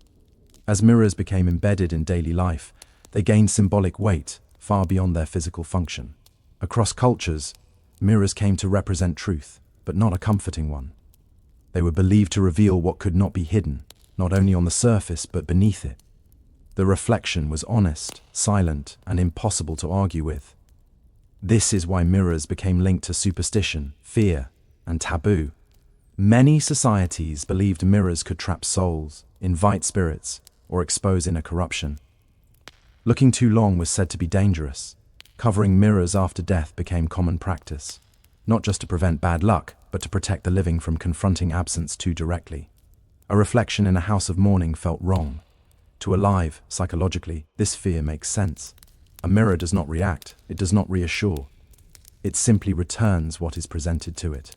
As mirrors became embedded in daily life, they gained symbolic weight far beyond their physical function. Across cultures, mirrors came to represent truth, but not a comforting one. They were believed to reveal what could not be hidden, not only on the surface but beneath it. The reflection was honest, silent, and impossible to argue with. This is why mirrors became linked to superstition, fear, and taboo. Many societies believed mirrors could trap souls, invite spirits, or expose inner corruption. Looking too long was said to be dangerous. Covering mirrors after death became common practice, not just to prevent bad luck, but to protect the living from confronting absence too directly. A reflection in a house of mourning felt wrong. To alive, psychologically, this fear makes sense. A mirror does not react, it does not reassure. It simply returns what is presented to it.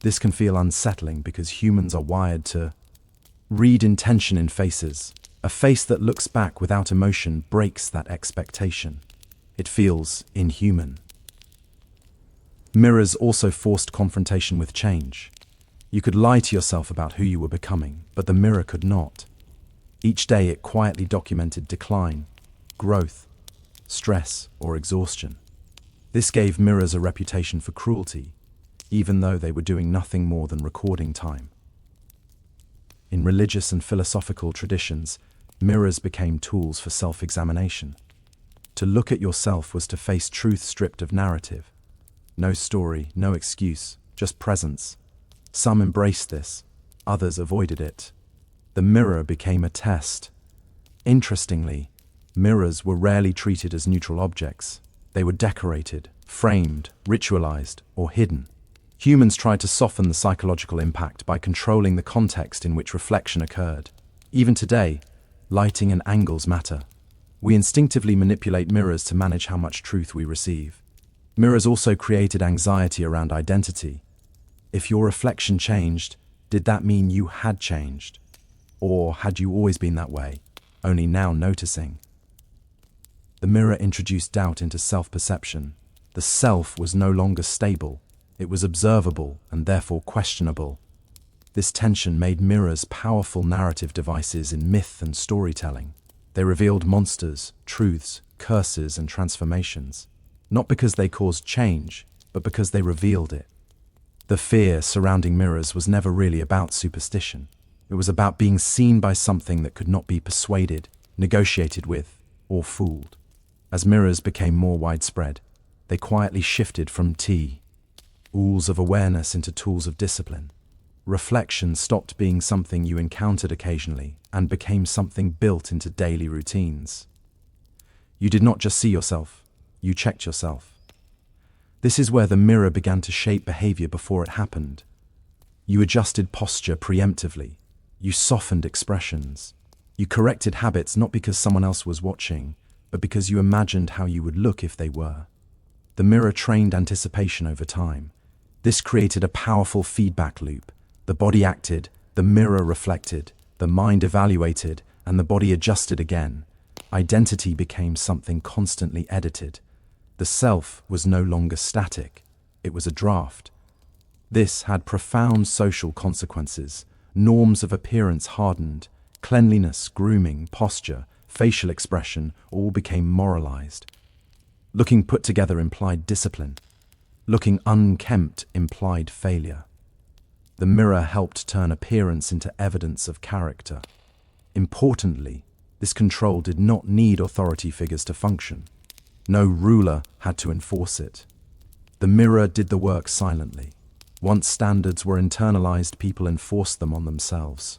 This can feel unsettling because humans are wired to read intention in faces. A face that looks back without emotion breaks that expectation. It feels inhuman. Mirrors also forced confrontation with change. You could lie to yourself about who you were becoming, but the mirror could not. Each day it quietly documented decline, growth, stress, or exhaustion. This gave mirrors a reputation for cruelty, even though they were doing nothing more than recording time. In religious and philosophical traditions, mirrors became tools for self-examination. To look at yourself was to face truth stripped of narrative. No story, no excuse, just presence. Some embraced this, others avoided it. The mirror became a test. Interestingly, mirrors were rarely treated as neutral objects. They were decorated, framed, ritualized, or hidden. Humans tried to soften the psychological impact by controlling the context in which reflection occurred. Even today, lighting and angles matter. We instinctively manipulate mirrors to manage how much truth we receive. Mirrors also created anxiety around identity. If your reflection changed, did that mean you had changed? Or had you always been that way, only now noticing? The mirror introduced doubt into self-perception. The self was no longer stable. It was observable and therefore questionable. This tension made mirrors powerful narrative devices in myth and storytelling. They revealed monsters, truths, curses, and transformations. Not because they caused change, but because they revealed it. The fear surrounding mirrors was never really about superstition. It was about being seen by something that could not be persuaded, negotiated with, or fooled. As mirrors became more widespread, they quietly shifted from tools of awareness into tools of discipline. reflection stopped being something you encountered occasionally and became something built into daily routines. You did not just see yourself, you checked yourself. This is where the mirror began to shape behavior before it happened. You adjusted posture preemptively. You softened expressions. You corrected habits not because someone else was watching, but because you imagined how you would look if they were. The mirror trained anticipation over time. This created a powerful feedback loop. The body acted, the mirror reflected, the mind evaluated, and the body adjusted again. Identity became something constantly edited. The self was no longer static. It was a draft. This had profound social consequences. Norms of appearance hardened. Cleanliness, grooming, posture, facial expression all became moralized. Looking put together implied discipline. Looking unkempt implied failure. The mirror helped turn appearance into evidence of character. Importantly, this control did not need authority figures to function. No ruler had to enforce it. The mirror did the work silently. Once standards were internalized, people enforced them on themselves.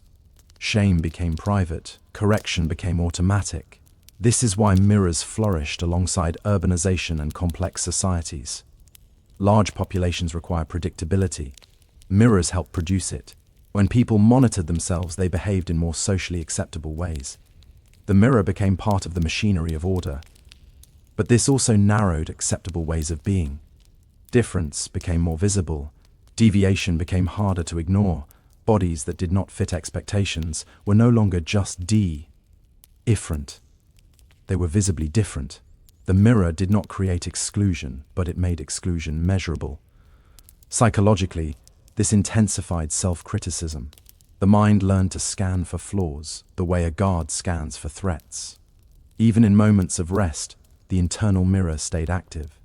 Shame became private, correction became automatic. This is why mirrors flourished alongside urbanization and complex societies. Large populations require predictability. Mirrors help produce it. When people monitored themselves, they behaved in more socially acceptable ways. The mirror became part of the machinery of order. But this also narrowed acceptable ways of being. Difference became more visible. Deviation became harder to ignore. Bodies that did not fit expectations were no longer just different. They were visibly different. The mirror did not create exclusion, but it made exclusion measurable. Psychologically, this intensified self-criticism. The mind learned to scan for flaws, the way a guard scans for threats. Even in moments of rest, the internal mirror stayed active.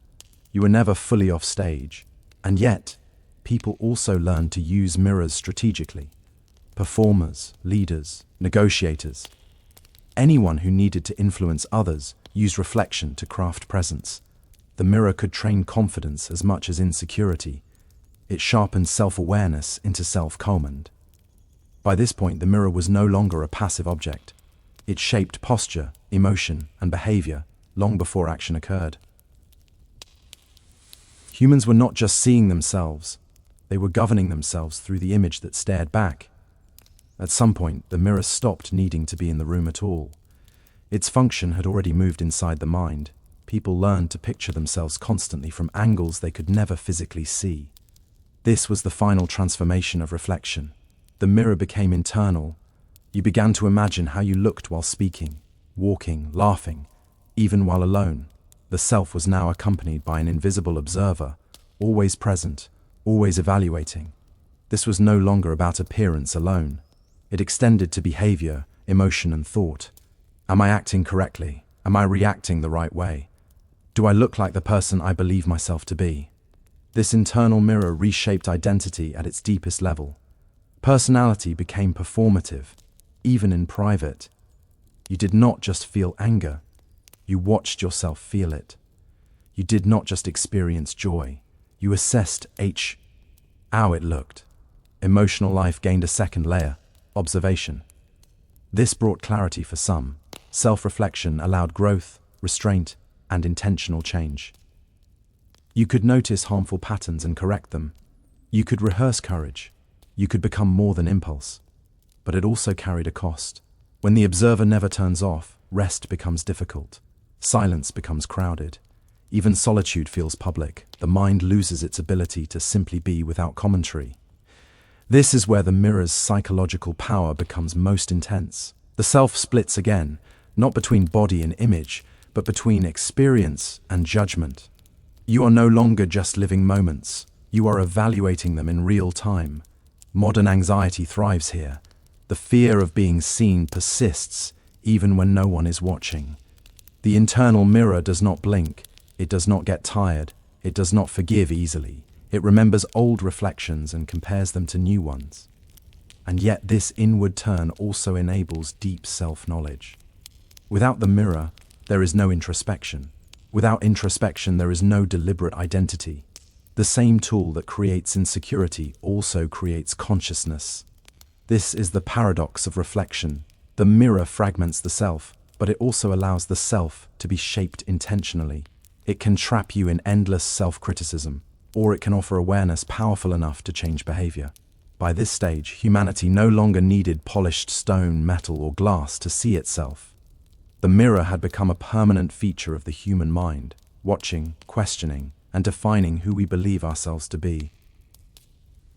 You were never fully off stage, and yet, people also learned to use mirrors strategically. Performers, leaders, negotiators. Anyone who needed to influence others used reflection to craft presence. The mirror could train confidence as much as insecurity. It sharpened self-awareness into self-command. By this point, the mirror was no longer a passive object. It shaped posture, emotion, and behavior long before action occurred. Humans were not just seeing themselves, they were governing themselves through the image that stared back. At some point, the mirror stopped needing to be in the room at all. Its function had already moved inside the mind. People learned to picture themselves constantly from angles they could never physically see. This was the final transformation of reflection. The mirror became internal. You began to imagine how you looked while speaking, walking, laughing, even while alone. The self was now accompanied by an invisible observer, always present, always evaluating. This was no longer about appearance alone. It extended to behavior, emotion, and thought. Am I acting correctly? Am I reacting the right way? Do I look like the person I believe myself to be? This internal mirror reshaped identity at its deepest level. Personality became performative, even in private. You did not just feel anger, you watched yourself feel it. You did not just experience joy, you assessed how it looked. Emotional life gained a second layer, observation. This brought clarity for some. Self-reflection allowed growth, restraint, and intentional change. You could notice harmful patterns and correct them. You could rehearse courage. You could become more than impulse. But it also carried a cost. When the observer never turns off, rest becomes difficult. Silence becomes crowded. Even solitude feels public. The mind loses its ability to simply be without commentary. This is where the mirror's psychological power becomes most intense. The self splits again, not between body and image, but between experience and judgment. You are no longer just living moments. You are evaluating them in real time. Modern anxiety thrives here. The fear of being seen persists, even when no one is watching. The internal mirror does not blink. It does not get tired. It does not forgive easily. It remembers old reflections and compares them to new ones. And yet this inward turn also enables deep self-knowledge. Without the mirror, there is no introspection. Without introspection, there is no deliberate identity. The same tool that creates insecurity also creates consciousness. This is the paradox of reflection. The mirror fragments the self, but it also allows the self to be shaped intentionally. It can trap you in endless self-criticism, or it can offer awareness powerful enough to change behavior. By this stage, humanity no longer needed polished stone, metal, or glass to see itself. The mirror had become a permanent feature of the human mind, watching, questioning, and defining who we believe ourselves to be.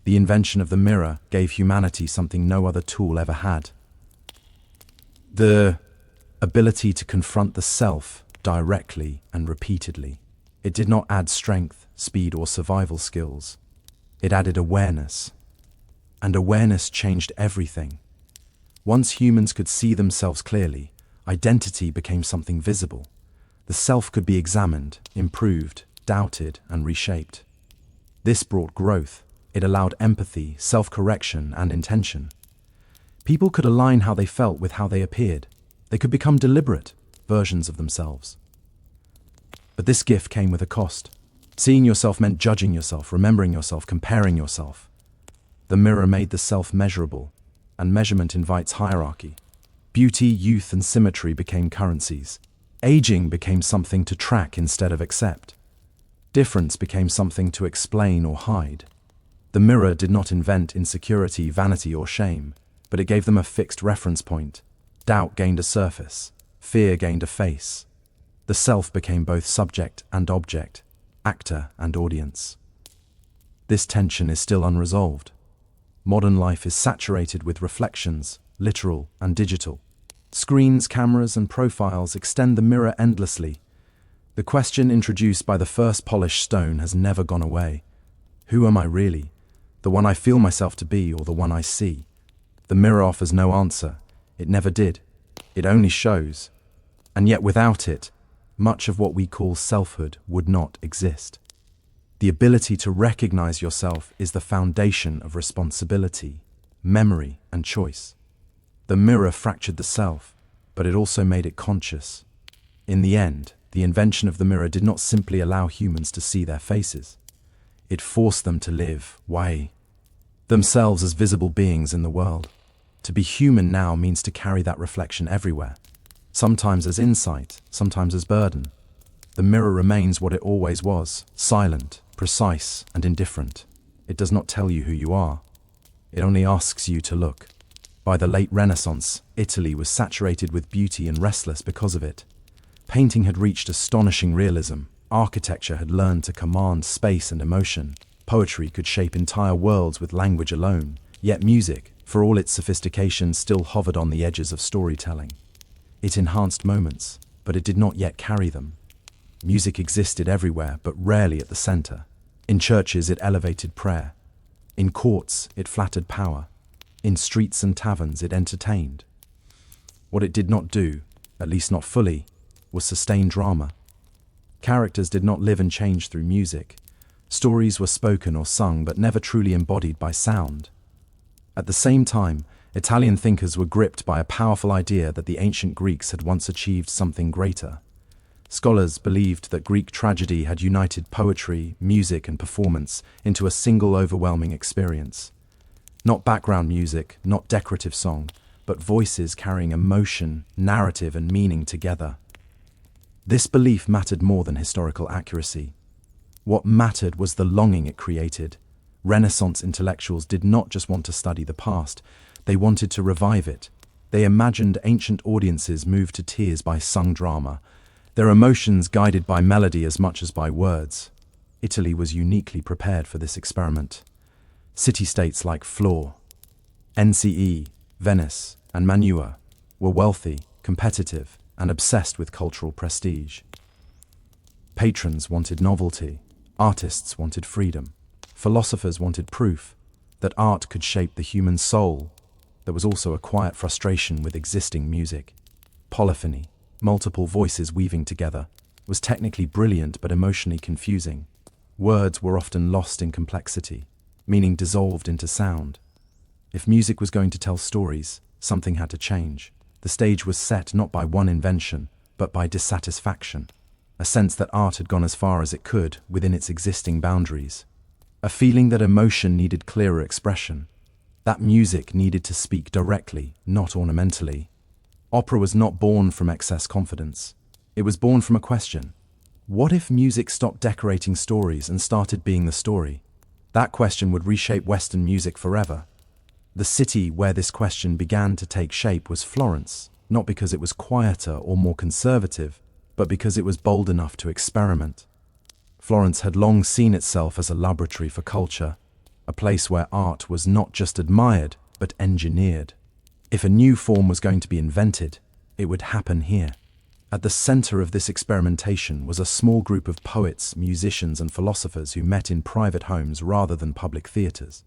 The invention of the mirror gave humanity something no other tool ever had: the ability to confront the self directly and repeatedly. It did not add strength, speed, or survival skills. It added awareness. And awareness changed everything. Once humans could see themselves clearly, identity became something visible. The self could be examined, improved, doubted, and reshaped. This brought growth. It allowed empathy, self-correction, and intention. People could align how they felt with how they appeared. They could become deliberate versions of themselves. But this gift came with a cost. Seeing yourself meant judging yourself, remembering yourself, comparing yourself. The mirror made the self measurable, and measurement invites hierarchy. Beauty, youth, and symmetry became currencies. Aging became something to track instead of accept. Difference became something to explain or hide. The mirror did not invent insecurity, vanity, or shame, but it gave them a fixed reference point. Doubt gained a surface. Fear gained a face. The self became both subject and object, actor and audience. This tension is still unresolved. Modern life is saturated with reflections, literal and digital. Screens, cameras, and profiles extend the mirror endlessly. The question introduced by the first polished stone has never gone away. Who am I really? The one I feel myself to be, or the one I see? The mirror offers no answer. It never did. It only shows. And yet without it, much of what we call selfhood would not exist. The ability to recognize yourself is the foundation of responsibility, memory, and choice. The mirror fractured the self, but it also made it conscious. In the end, the invention of the mirror did not simply allow humans to see their faces. It forced them to live, themselves as visible beings in the world. To be human now means to carry that reflection everywhere, sometimes as insight, sometimes as burden. The mirror remains what it always was: silent, precise, and indifferent. It does not tell you who you are. It only asks you to look. By the late Renaissance, Italy was saturated with beauty and restless because of it. Painting had reached astonishing realism. Architecture had learned to command space and emotion. Poetry could shape entire worlds with language alone. Yet music, for all its sophistication, still hovered on the edges of storytelling. It enhanced moments, but it did not yet carry them. Music existed everywhere, but rarely at the center. In churches, it elevated prayer. In courts, it flattered power. In streets and taverns, it entertained. What it did not do, at least not fully, was sustain drama. Characters did not live and change through music. Stories were spoken or sung, but never truly embodied by sound. At the same time, Italian thinkers were gripped by a powerful idea that the ancient Greeks had once achieved something greater. Scholars believed that Greek tragedy had united poetry, music, and performance into a single overwhelming experience. Not background music, not decorative song, but voices carrying emotion, narrative, and meaning together. This belief mattered more than historical accuracy. What mattered was the longing it created. Renaissance intellectuals did not just want to study the past, they wanted to revive it. They imagined ancient audiences moved to tears by sung drama, their emotions guided by melody as much as by words. Italy was uniquely prepared for this experiment. City-states like Flore, NCE, Venice, and Mantua were wealthy, competitive, and obsessed with cultural prestige. Patrons wanted novelty, artists wanted freedom, philosophers wanted proof that art could shape the human soul. There was also a quiet frustration with existing music. Polyphony, multiple voices weaving together, was technically brilliant but emotionally confusing. Words were often lost in complexity, meaning dissolved into sound. If music was going to tell stories, something had to change. The stage was set not by one invention, but by dissatisfaction. a sense that art had gone as far as it could within its existing boundaries, a feeling that emotion needed clearer expression, that music needed to speak directly, not ornamentally. Opera was not born from excess confidence. It was born from a question. What if music stopped decorating stories and started being the story? That question would reshape Western music forever. The city where this question began to take shape was Florence, not because it was quieter or more conservative, but because it was bold enough to experiment. Florence had long seen itself as a laboratory for culture, a place where art was not just admired, but engineered. If a new form was going to be invented, it would happen here. At the center of this experimentation was a small group of poets, musicians, and philosophers who met in private homes rather than public theaters.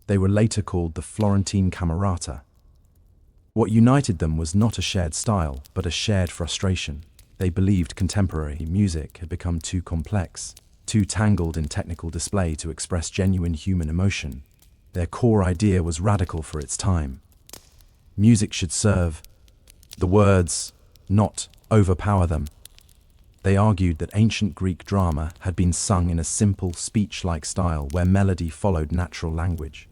They were later called the Florentine Camerata. What united them was not a shared style, but a shared frustration. They believed contemporary music had become too complex, too tangled in technical display to express genuine human emotion. Their core idea was radical for its time. Music should serve the words, not overpower them. They argued that ancient Greek drama had been sung in a simple, speech-like style where melody followed natural language.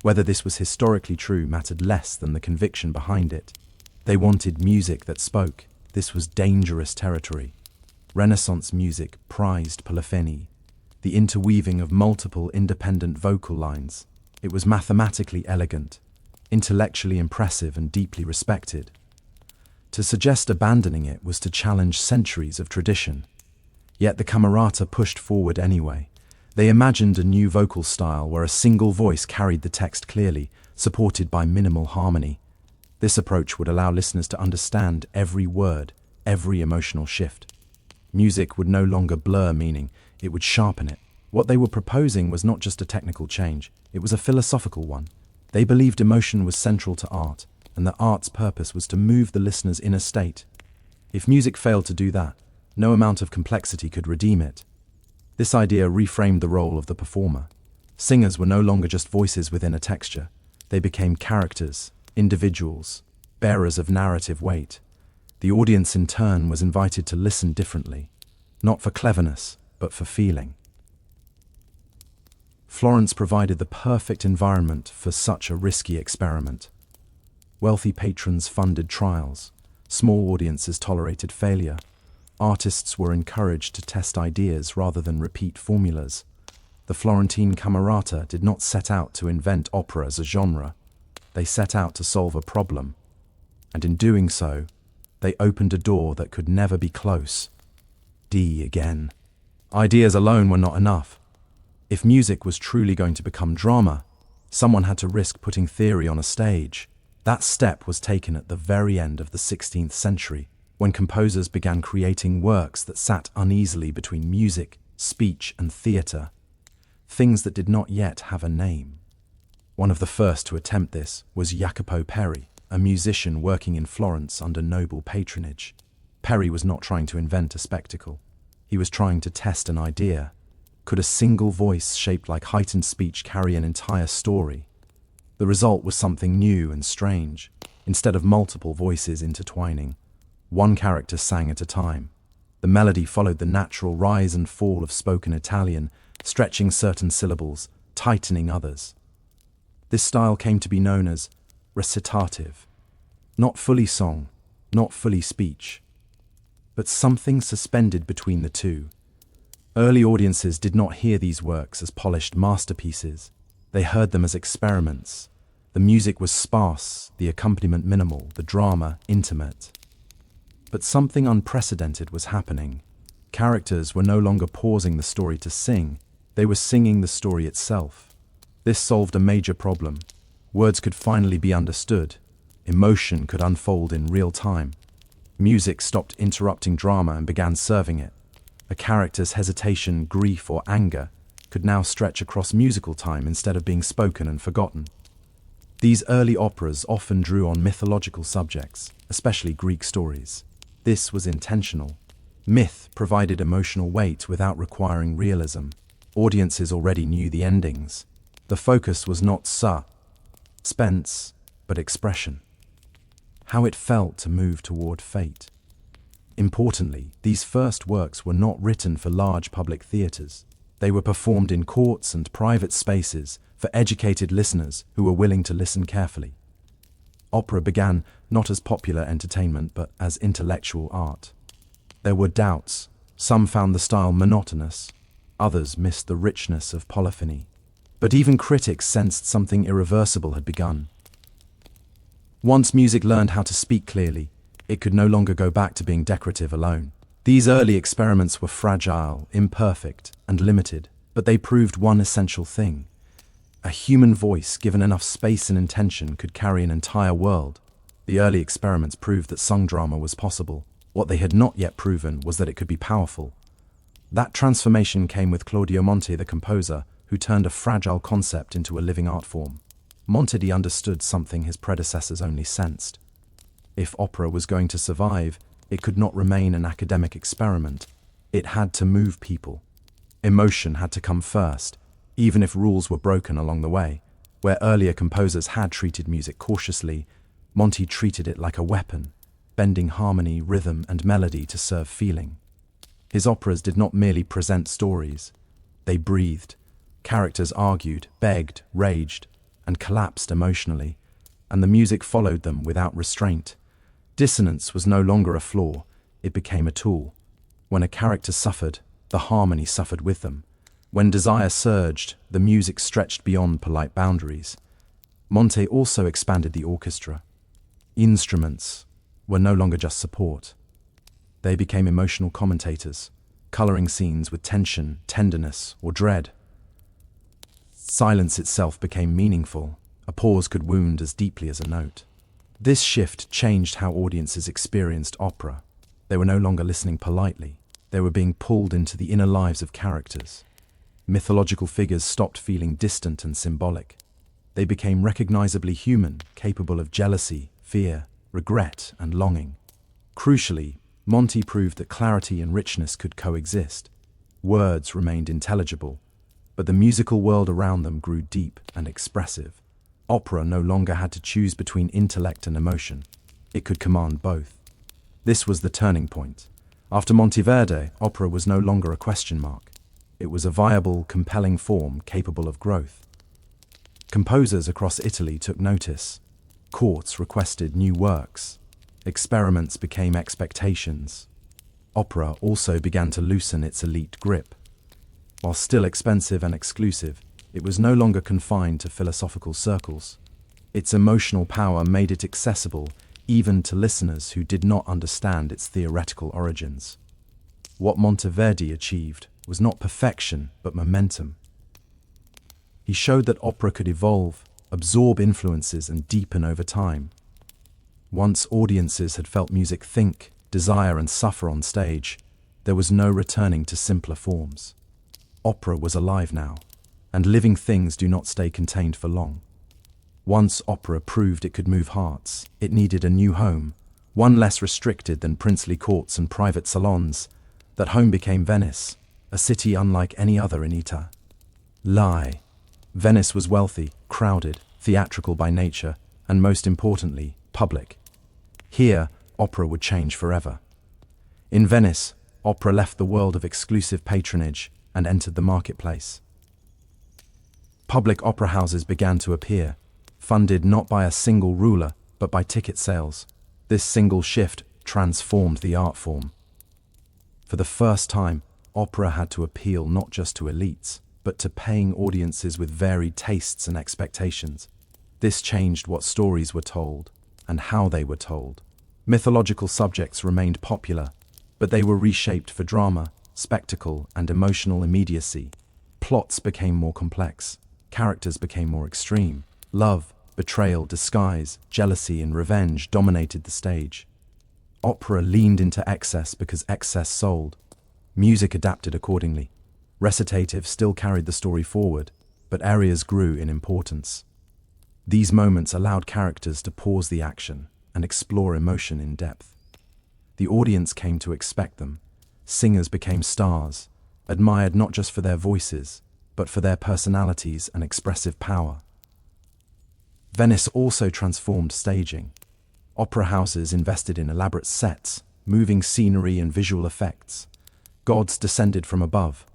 Whether this was historically true mattered less than the conviction behind it. They wanted music that spoke. This was dangerous territory. Renaissance music prized polyphony, the interweaving of multiple independent vocal lines. It was mathematically elegant, intellectually impressive, and deeply respected. To suggest abandoning it was to challenge centuries of tradition. Yet the Camerata pushed forward anyway. They imagined a new vocal style where a single voice carried the text clearly, supported by minimal harmony. This approach would allow listeners to understand every word, every emotional shift. Music would no longer blur meaning, it would sharpen it. What they were proposing was not just a technical change, it was a philosophical one. They believed emotion was central to art, and that art's purpose was to move the listener's inner state. If music failed to do that, no amount of complexity could redeem it. This idea reframed the role of the performer. Singers were no longer just voices within a texture. They became characters, individuals, bearers of narrative weight. The audience in turn was invited to listen differently, not for cleverness, but for feeling. Florence provided the perfect environment for such a risky experiment. Wealthy patrons funded trials, small audiences tolerated failure. Artists were encouraged to test ideas rather than repeat formulas. The Florentine Camerata did not set out to invent opera as a genre. They set out to solve a problem, and in doing so, they opened a door that could never be closed. Again. Ideas alone were not enough. If music was truly going to become drama, someone had to risk putting theory on a stage. That step was taken at the very end of the 16th century, when composers began creating works that sat uneasily between music, speech, and theatre, things that did not yet have a name. One of the first to attempt this was Jacopo Peri, a musician working in Florence under noble patronage. Peri was not trying to invent a spectacle. He was trying to test an idea. Could a single voice shaped like heightened speech carry an entire story? The result was something new and strange. Instead of multiple voices intertwining, one character sang at a time. The melody followed the natural rise and fall of spoken Italian, stretching certain syllables, tightening others. This style came to be known as recitative, not fully song, not fully speech, but something suspended between the two. Early audiences did not hear these works as polished masterpieces. They heard them as experiments. The music was sparse, the accompaniment minimal, the drama intimate. But something unprecedented was happening. Characters were no longer pausing the story to sing, they were singing the story itself. This solved a major problem. Words could finally be understood. Emotion could unfold in real time. Music stopped interrupting drama and began serving it. A character's hesitation, grief, or anger could now stretch across musical time instead of being spoken and forgotten. These early operas often drew on mythological subjects, especially Greek stories. This was intentional. Myth provided emotional weight without requiring realism. Audiences already knew the endings. The focus was not suspense, but expression. How it felt to move toward fate. Importantly, these first works were not written for large public theatres. They were performed in courts and private spaces for educated listeners who were willing to listen carefully. Opera began not as popular entertainment but as intellectual art. There were doubts. Some found the style monotonous. Others missed the richness of polyphony. But even critics sensed something irreversible had begun. Once music learned how to speak clearly, it could no longer go back to being decorative alone. These early experiments were fragile, imperfect, and limited, but they proved one essential thing. A human voice, given enough space and intention, could carry an entire world. The early experiments proved that sung drama was possible. What they had not yet proven was that it could be powerful. That transformation came with Claudio Monti, the composer, who turned a fragile concept into a living art form. Monti understood something his predecessors only sensed. If opera was going to survive, it could not remain an academic experiment. It had to move people. Emotion had to come first, even if rules were broken along the way. Where earlier composers had treated music cautiously, Monti treated it like a weapon, bending harmony, rhythm, and melody to serve feeling. His operas did not merely present stories. They breathed. Characters argued, begged, raged, and collapsed emotionally, and the music followed them without restraint. Dissonance was no longer a flaw, it became a tool. When a character suffered, the harmony suffered with them. When desire surged, the music stretched beyond polite boundaries. Monti also expanded the orchestra. Instruments were no longer just support. They became emotional commentators, coloring scenes with tension, tenderness, or dread. Silence itself became meaningful. A pause could wound as deeply as a note. This shift changed how audiences experienced opera. They were no longer listening politely. They were being pulled into the inner lives of characters. Mythological figures stopped feeling distant and symbolic. They became recognizably human, capable of jealousy, fear, regret, and longing. Crucially, Monti proved that clarity and richness could coexist. Words remained intelligible, but the musical world around them grew deep and expressive. Opera no longer had to choose between intellect and emotion. It could command both. This was the turning point. After Monteverdi, opera was no longer a question mark. It was a viable, compelling form capable of growth. Composers across Italy took notice. Courts requested new works. Experiments became expectations. Opera also began to loosen its elite grip. While still expensive and exclusive, it was no longer confined to philosophical circles. Its emotional power made it accessible even to listeners who did not understand its theoretical origins. What Monteverdi achieved was not perfection, but momentum. He showed that opera could evolve, absorb influences, and deepen over time. Once audiences had felt music think, desire, and suffer on stage, there was no returning to simpler forms. Opera was alive now, and living things do not stay contained for long. Once opera proved it could move hearts, it needed a new home, one less restricted than princely courts and private salons. That home became Venice, a city unlike any other in Italy. Venice was wealthy, crowded, theatrical by nature, and most importantly, public. Here, opera would change forever. In Venice, opera left the world of exclusive patronage and entered the marketplace. Public opera houses began to appear, funded not by a single ruler, but by ticket sales. This single shift transformed the art form. For the first time, opera had to appeal not just to elites, but to paying audiences with varied tastes and expectations. This changed what stories were told and how they were told. Mythological subjects remained popular, but they were reshaped for drama, spectacle, and emotional immediacy. Plots became more complex. Characters became more extreme. Love, betrayal, disguise, jealousy, and revenge dominated the stage. Opera leaned into excess because excess sold. Music adapted accordingly. Recitative still carried the story forward, but arias grew in importance. These moments allowed characters to pause the action and explore emotion in depth. The audience came to expect them. Singers became stars, admired not just for their voices, but for their personalities and expressive power. Venice also transformed staging. Opera houses invested in elaborate sets, moving scenery and visual effects. Gods descended from above.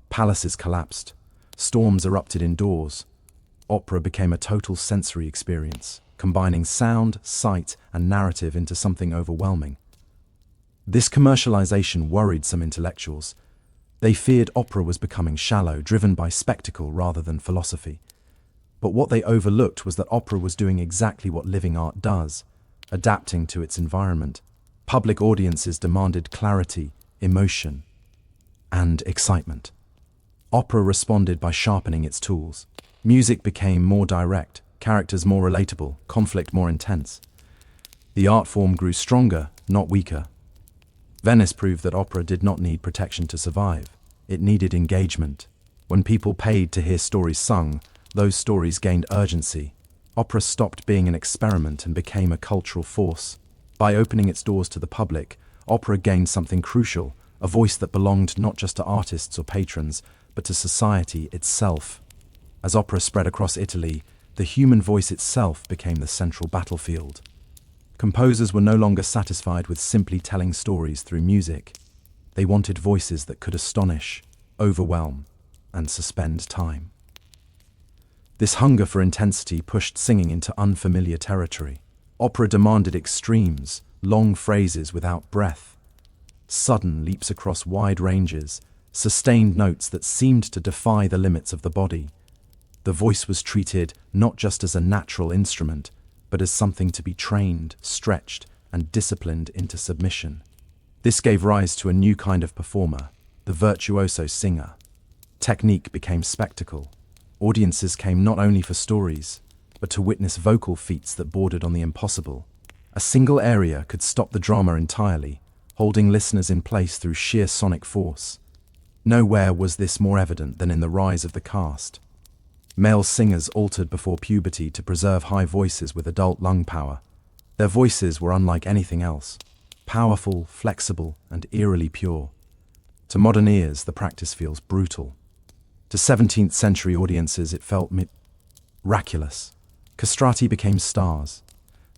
Palaces collapsed. Storms erupted indoors. Opera became a total sensory experience, combining sound, sight, and narrative into something overwhelming. This commercialization worried some intellectuals. They feared opera was becoming shallow, driven by spectacle rather than philosophy. But what they overlooked was that opera was doing exactly what living art does, adapting to its environment. Public audiences demanded clarity, emotion, and excitement. Opera responded by sharpening its tools. Music became more direct, characters more relatable, conflict more intense. The art form grew stronger, not weaker. Venice proved that opera did not need protection to survive. It needed engagement. When people paid to hear stories sung, those stories gained urgency. Opera stopped being an experiment and became a cultural force. By opening its doors to the public, opera gained something crucial, a voice that belonged not just to artists or patrons, but to society itself. As opera spread across Italy, the human voice itself became the central battlefield. Composers were no longer satisfied with simply telling stories through music. They wanted voices that could astonish, overwhelm, and suspend time. This hunger for intensity pushed singing into unfamiliar territory. Opera demanded extremes, long phrases without breath, sudden leaps across wide ranges, sustained notes that seemed to defy the limits of the body. The voice was treated not just as a natural instrument, but as something to be trained, stretched, and disciplined into submission. This gave rise to a new kind of performer, the virtuoso singer. Technique became spectacle. Audiences came not only for stories, but to witness vocal feats that bordered on the impossible. A single area could stop the drama entirely, holding listeners in place through sheer sonic force. Nowhere was this more evident than in the rise of the cast. Male singers altered before puberty to preserve high voices with adult lung power. Their voices were unlike anything else, powerful, flexible, and eerily pure. To modern ears, the practice feels brutal. To 17th century audiences, it felt miraculous. Castrati became stars.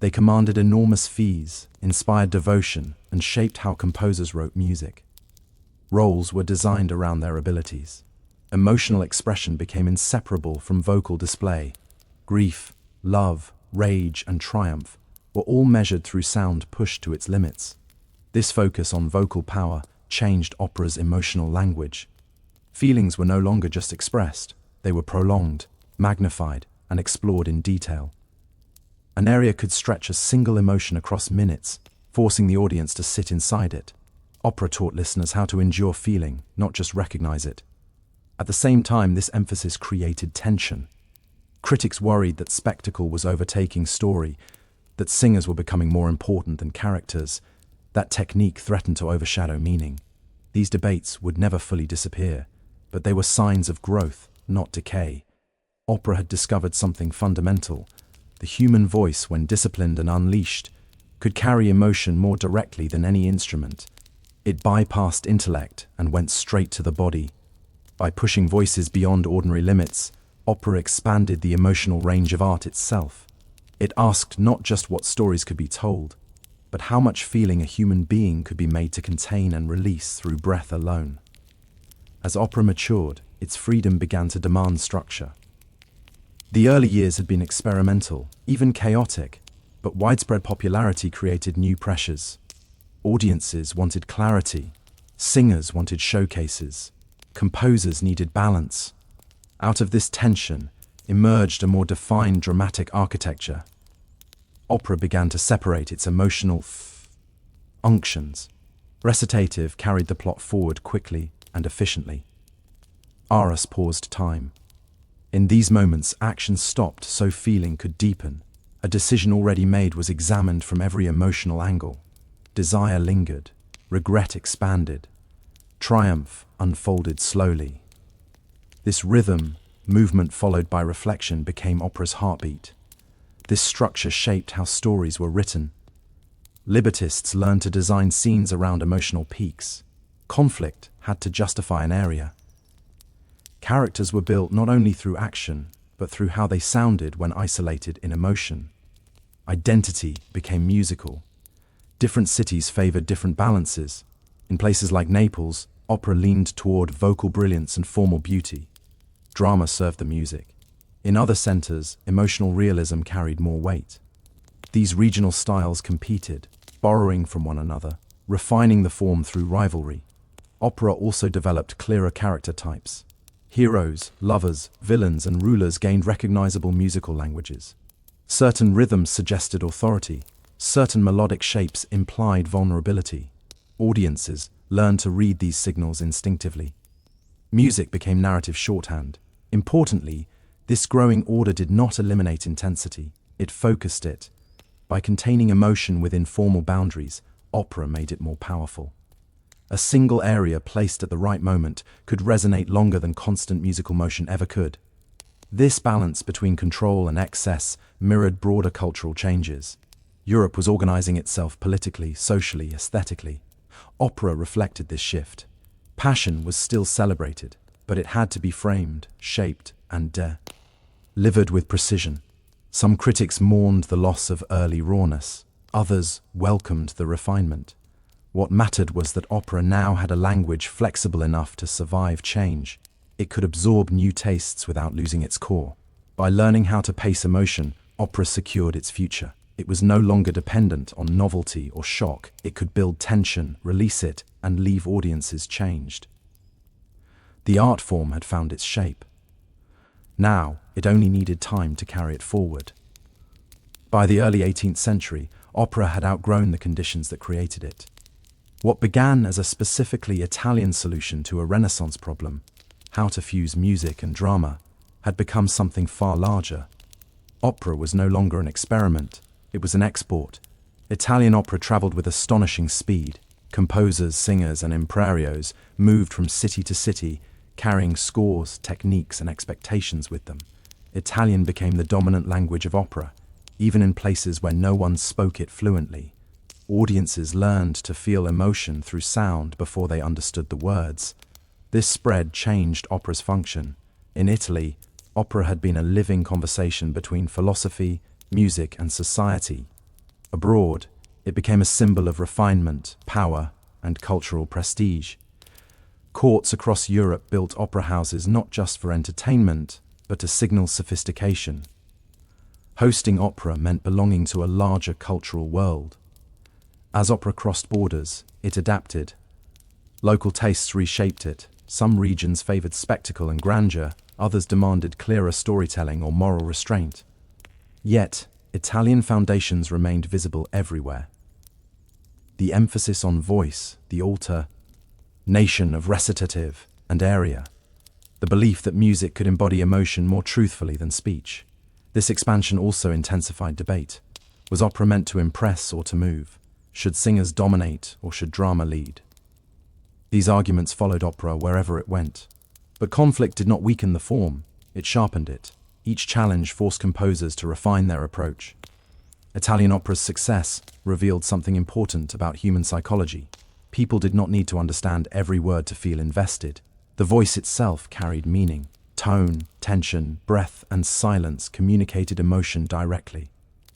They commanded enormous fees, inspired devotion, and shaped how composers wrote music. Roles were designed around their abilities. Emotional expression became inseparable from vocal display. Grief, love, rage, and triumph were all measured through sound pushed to its limits. This focus on vocal power changed opera's emotional language. Feelings were no longer just expressed, they were prolonged, magnified, and explored in detail. An area could stretch a single emotion across minutes, forcing the audience to sit inside it. Opera taught listeners how to endure feeling, not just recognize it. At the same time, this emphasis created tension. Critics worried that spectacle was overtaking story, that singers were becoming more important than characters, that technique threatened to overshadow meaning. These debates would never fully disappear, but they were signs of growth, not decay. Opera had discovered something fundamental. The human voice, when disciplined and unleashed, could carry emotion more directly than any instrument. It bypassed intellect and went straight to the body. By pushing voices beyond ordinary limits, opera expanded the emotional range of art itself. It asked not just what stories could be told, but how much feeling a human being could be made to contain and release through breath alone. As opera matured, its freedom began to demand structure. The early years had been experimental, even chaotic, but widespread popularity created new pressures. Audiences wanted clarity, singers wanted showcases, composers needed balance. Out of this tension emerged a more defined dramatic architecture. Opera began to separate its emotional functions. Recitative carried the plot forward quickly and efficiently. Aras paused time. In these moments, action stopped so feeling could deepen. A decision already made was examined from every emotional angle. Desire lingered, regret expanded, triumph unfolded slowly. This rhythm, movement followed by reflection, became opera's heartbeat. This structure shaped how stories were written. Librettists learned to design scenes around emotional peaks. Conflict had to justify an area. Characters were built not only through action, but through how they sounded when isolated in emotion. Identity became musical. Different cities favored different balances. In places like Naples, opera leaned toward vocal brilliance and formal beauty. Drama served the music. In other centers, emotional realism carried more weight. These regional styles competed, borrowing from one another, refining the form through rivalry. Opera also developed clearer character types. Heroes, lovers, villains, and rulers gained recognizable musical languages. Certain rhythms suggested authority. Certain melodic shapes implied vulnerability. Audiences learned to read these signals instinctively. Music became narrative shorthand. Importantly, this growing order did not eliminate intensity, it focused it. By containing emotion within formal boundaries, opera made it more powerful. A single area placed at the right moment could resonate longer than constant musical motion ever could. This balance between control and excess mirrored broader cultural changes. Europe was organizing itself politically, socially, aesthetically. Opera reflected this shift. Passion was still celebrated, but it had to be framed, shaped, and delivered with precision. Some critics mourned the loss of early rawness. Others welcomed the refinement. What mattered was that opera now had a language flexible enough to survive change. It could absorb new tastes without losing its core. By learning how to pace emotion, opera secured its future. It was no longer dependent on novelty or shock. It could build tension, release it, and leave audiences changed. The art form had found its shape. Now, it only needed time to carry it forward. By the early 18th century, opera had outgrown the conditions that created it. What began as a specifically Italian solution to a Renaissance problem, how to fuse music and drama, had become something far larger. Opera was no longer an experiment, it was an export. Italian opera traveled with astonishing speed. Composers, singers, and impresarios moved from city to city, carrying scores, techniques, and expectations with them. Italian became the dominant language of opera, even in places where no one spoke it fluently. Audiences learned to feel emotion through sound before they understood the words. This spread changed opera's function. In Italy, opera had been a living conversation between philosophy, music, and society. Abroad, it became a symbol of refinement, power, and cultural prestige. Courts across Europe built opera houses not just for entertainment, but to signal sophistication. Hosting opera meant belonging to a larger cultural world. As opera crossed borders, it adapted. Local tastes reshaped it. Some regions favored spectacle and grandeur, others demanded clearer storytelling or moral restraint. Yet, Italian foundations remained visible everywhere. The emphasis on voice, the alter, nation of recitative and aria. The belief that music could embody emotion more truthfully than speech. This expansion also intensified debate. Was opera meant to impress or to move? Should singers dominate or should drama lead? These arguments followed opera wherever it went. But conflict did not weaken the form, it sharpened it. Each challenge forced composers to refine their approach. Italian opera's success revealed something important about human psychology. People did not need to understand every word to feel invested. The voice itself carried meaning. Tone, tension, breath, and silence communicated emotion directly.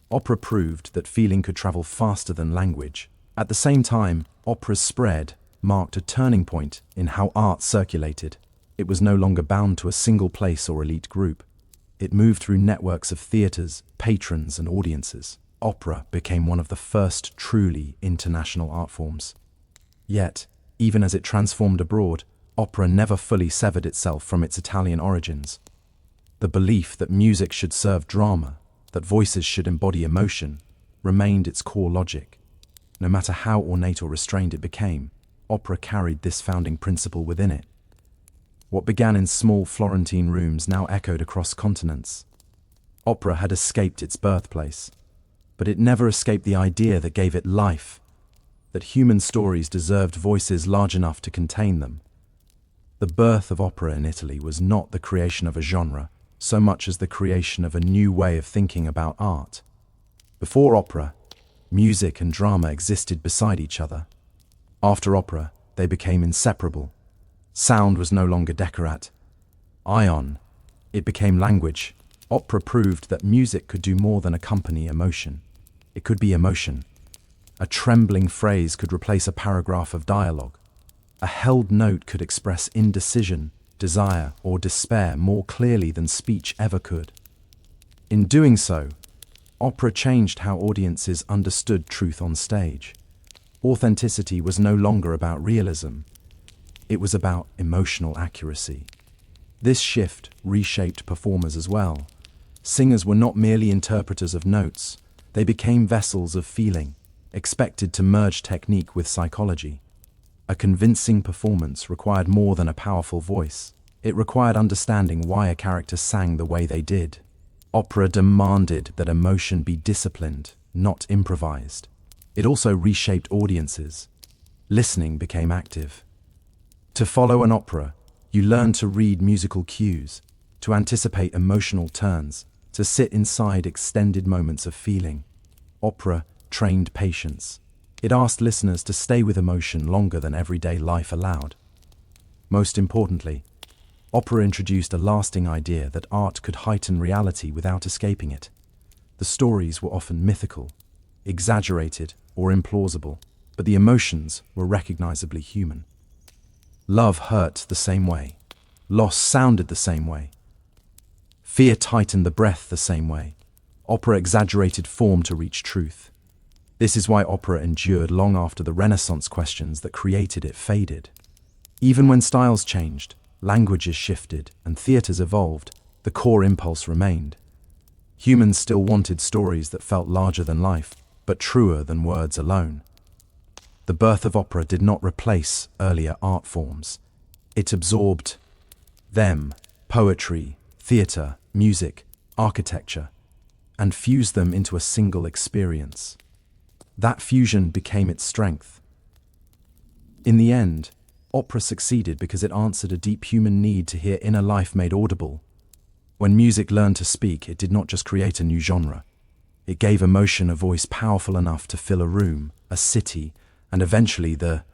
Opera proved that feeling could travel faster than language. At the same time, opera's spread marked a turning point in how art circulated. It was no longer bound to a single place or elite group. It moved through networks of theaters, patrons, and audiences. Opera became one of the first truly international art forms. Yet, even as it transformed abroad, opera never fully severed itself from its Italian origins. The belief that music should serve drama, that voices should embody emotion, remained its core logic. No matter how ornate or restrained it became, opera carried this founding principle within it. What began in small Florentine rooms now echoed across continents. Opera had escaped its birthplace, but it never escaped the idea that gave it life, that human stories deserved voices large enough to contain them. The birth of opera in Italy was not the creation of a genre, so much as the creation of a new way of thinking about art. Before opera, music and drama existed beside each other. After opera, they became inseparable. Sound was no longer decorat, ion. It became language. Opera proved that music could do more than accompany emotion. It could be emotion. A trembling phrase could replace a paragraph of dialogue. A held note could express indecision, desire, or despair more clearly than speech ever could. In doing so, opera changed how audiences understood truth on stage. Authenticity was no longer about realism. It was about emotional accuracy. This shift reshaped performers as well. Singers were not merely interpreters of notes, they became vessels of feeling, expected to merge technique with psychology. A convincing performance required more than a powerful voice. It required understanding why a character sang the way they did. Opera demanded that emotion be disciplined, not improvised. It also reshaped audiences. Listening became active. To follow an opera, you learn to read musical cues, to anticipate emotional turns, to sit inside extended moments of feeling. Opera trained patience. It asked listeners to stay with emotion longer than everyday life allowed. Most importantly, opera introduced a lasting idea that art could heighten reality without escaping it. The stories were often mythical, exaggerated, or implausible, but the emotions were recognizably human. Love hurt the same way. Loss sounded the same way. Fear tightened the breath the same way. Opera exaggerated form to reach truth. This is why opera endured long after the Renaissance questions that created it faded. Even when styles changed, languages shifted, and theatres evolved, the core impulse remained. Humans still wanted stories that felt larger than life, but truer than words alone. The birth of opera did not replace earlier art forms. It absorbed them, poetry, theatre, music, architecture, and fused them into a single experience. That fusion became its strength. In the end, opera succeeded because it answered a deep human need to hear inner life made audible. When music learned to speak, it did not just create a new genre. It gave emotion a voice powerful enough to fill a room, a city, and eventually the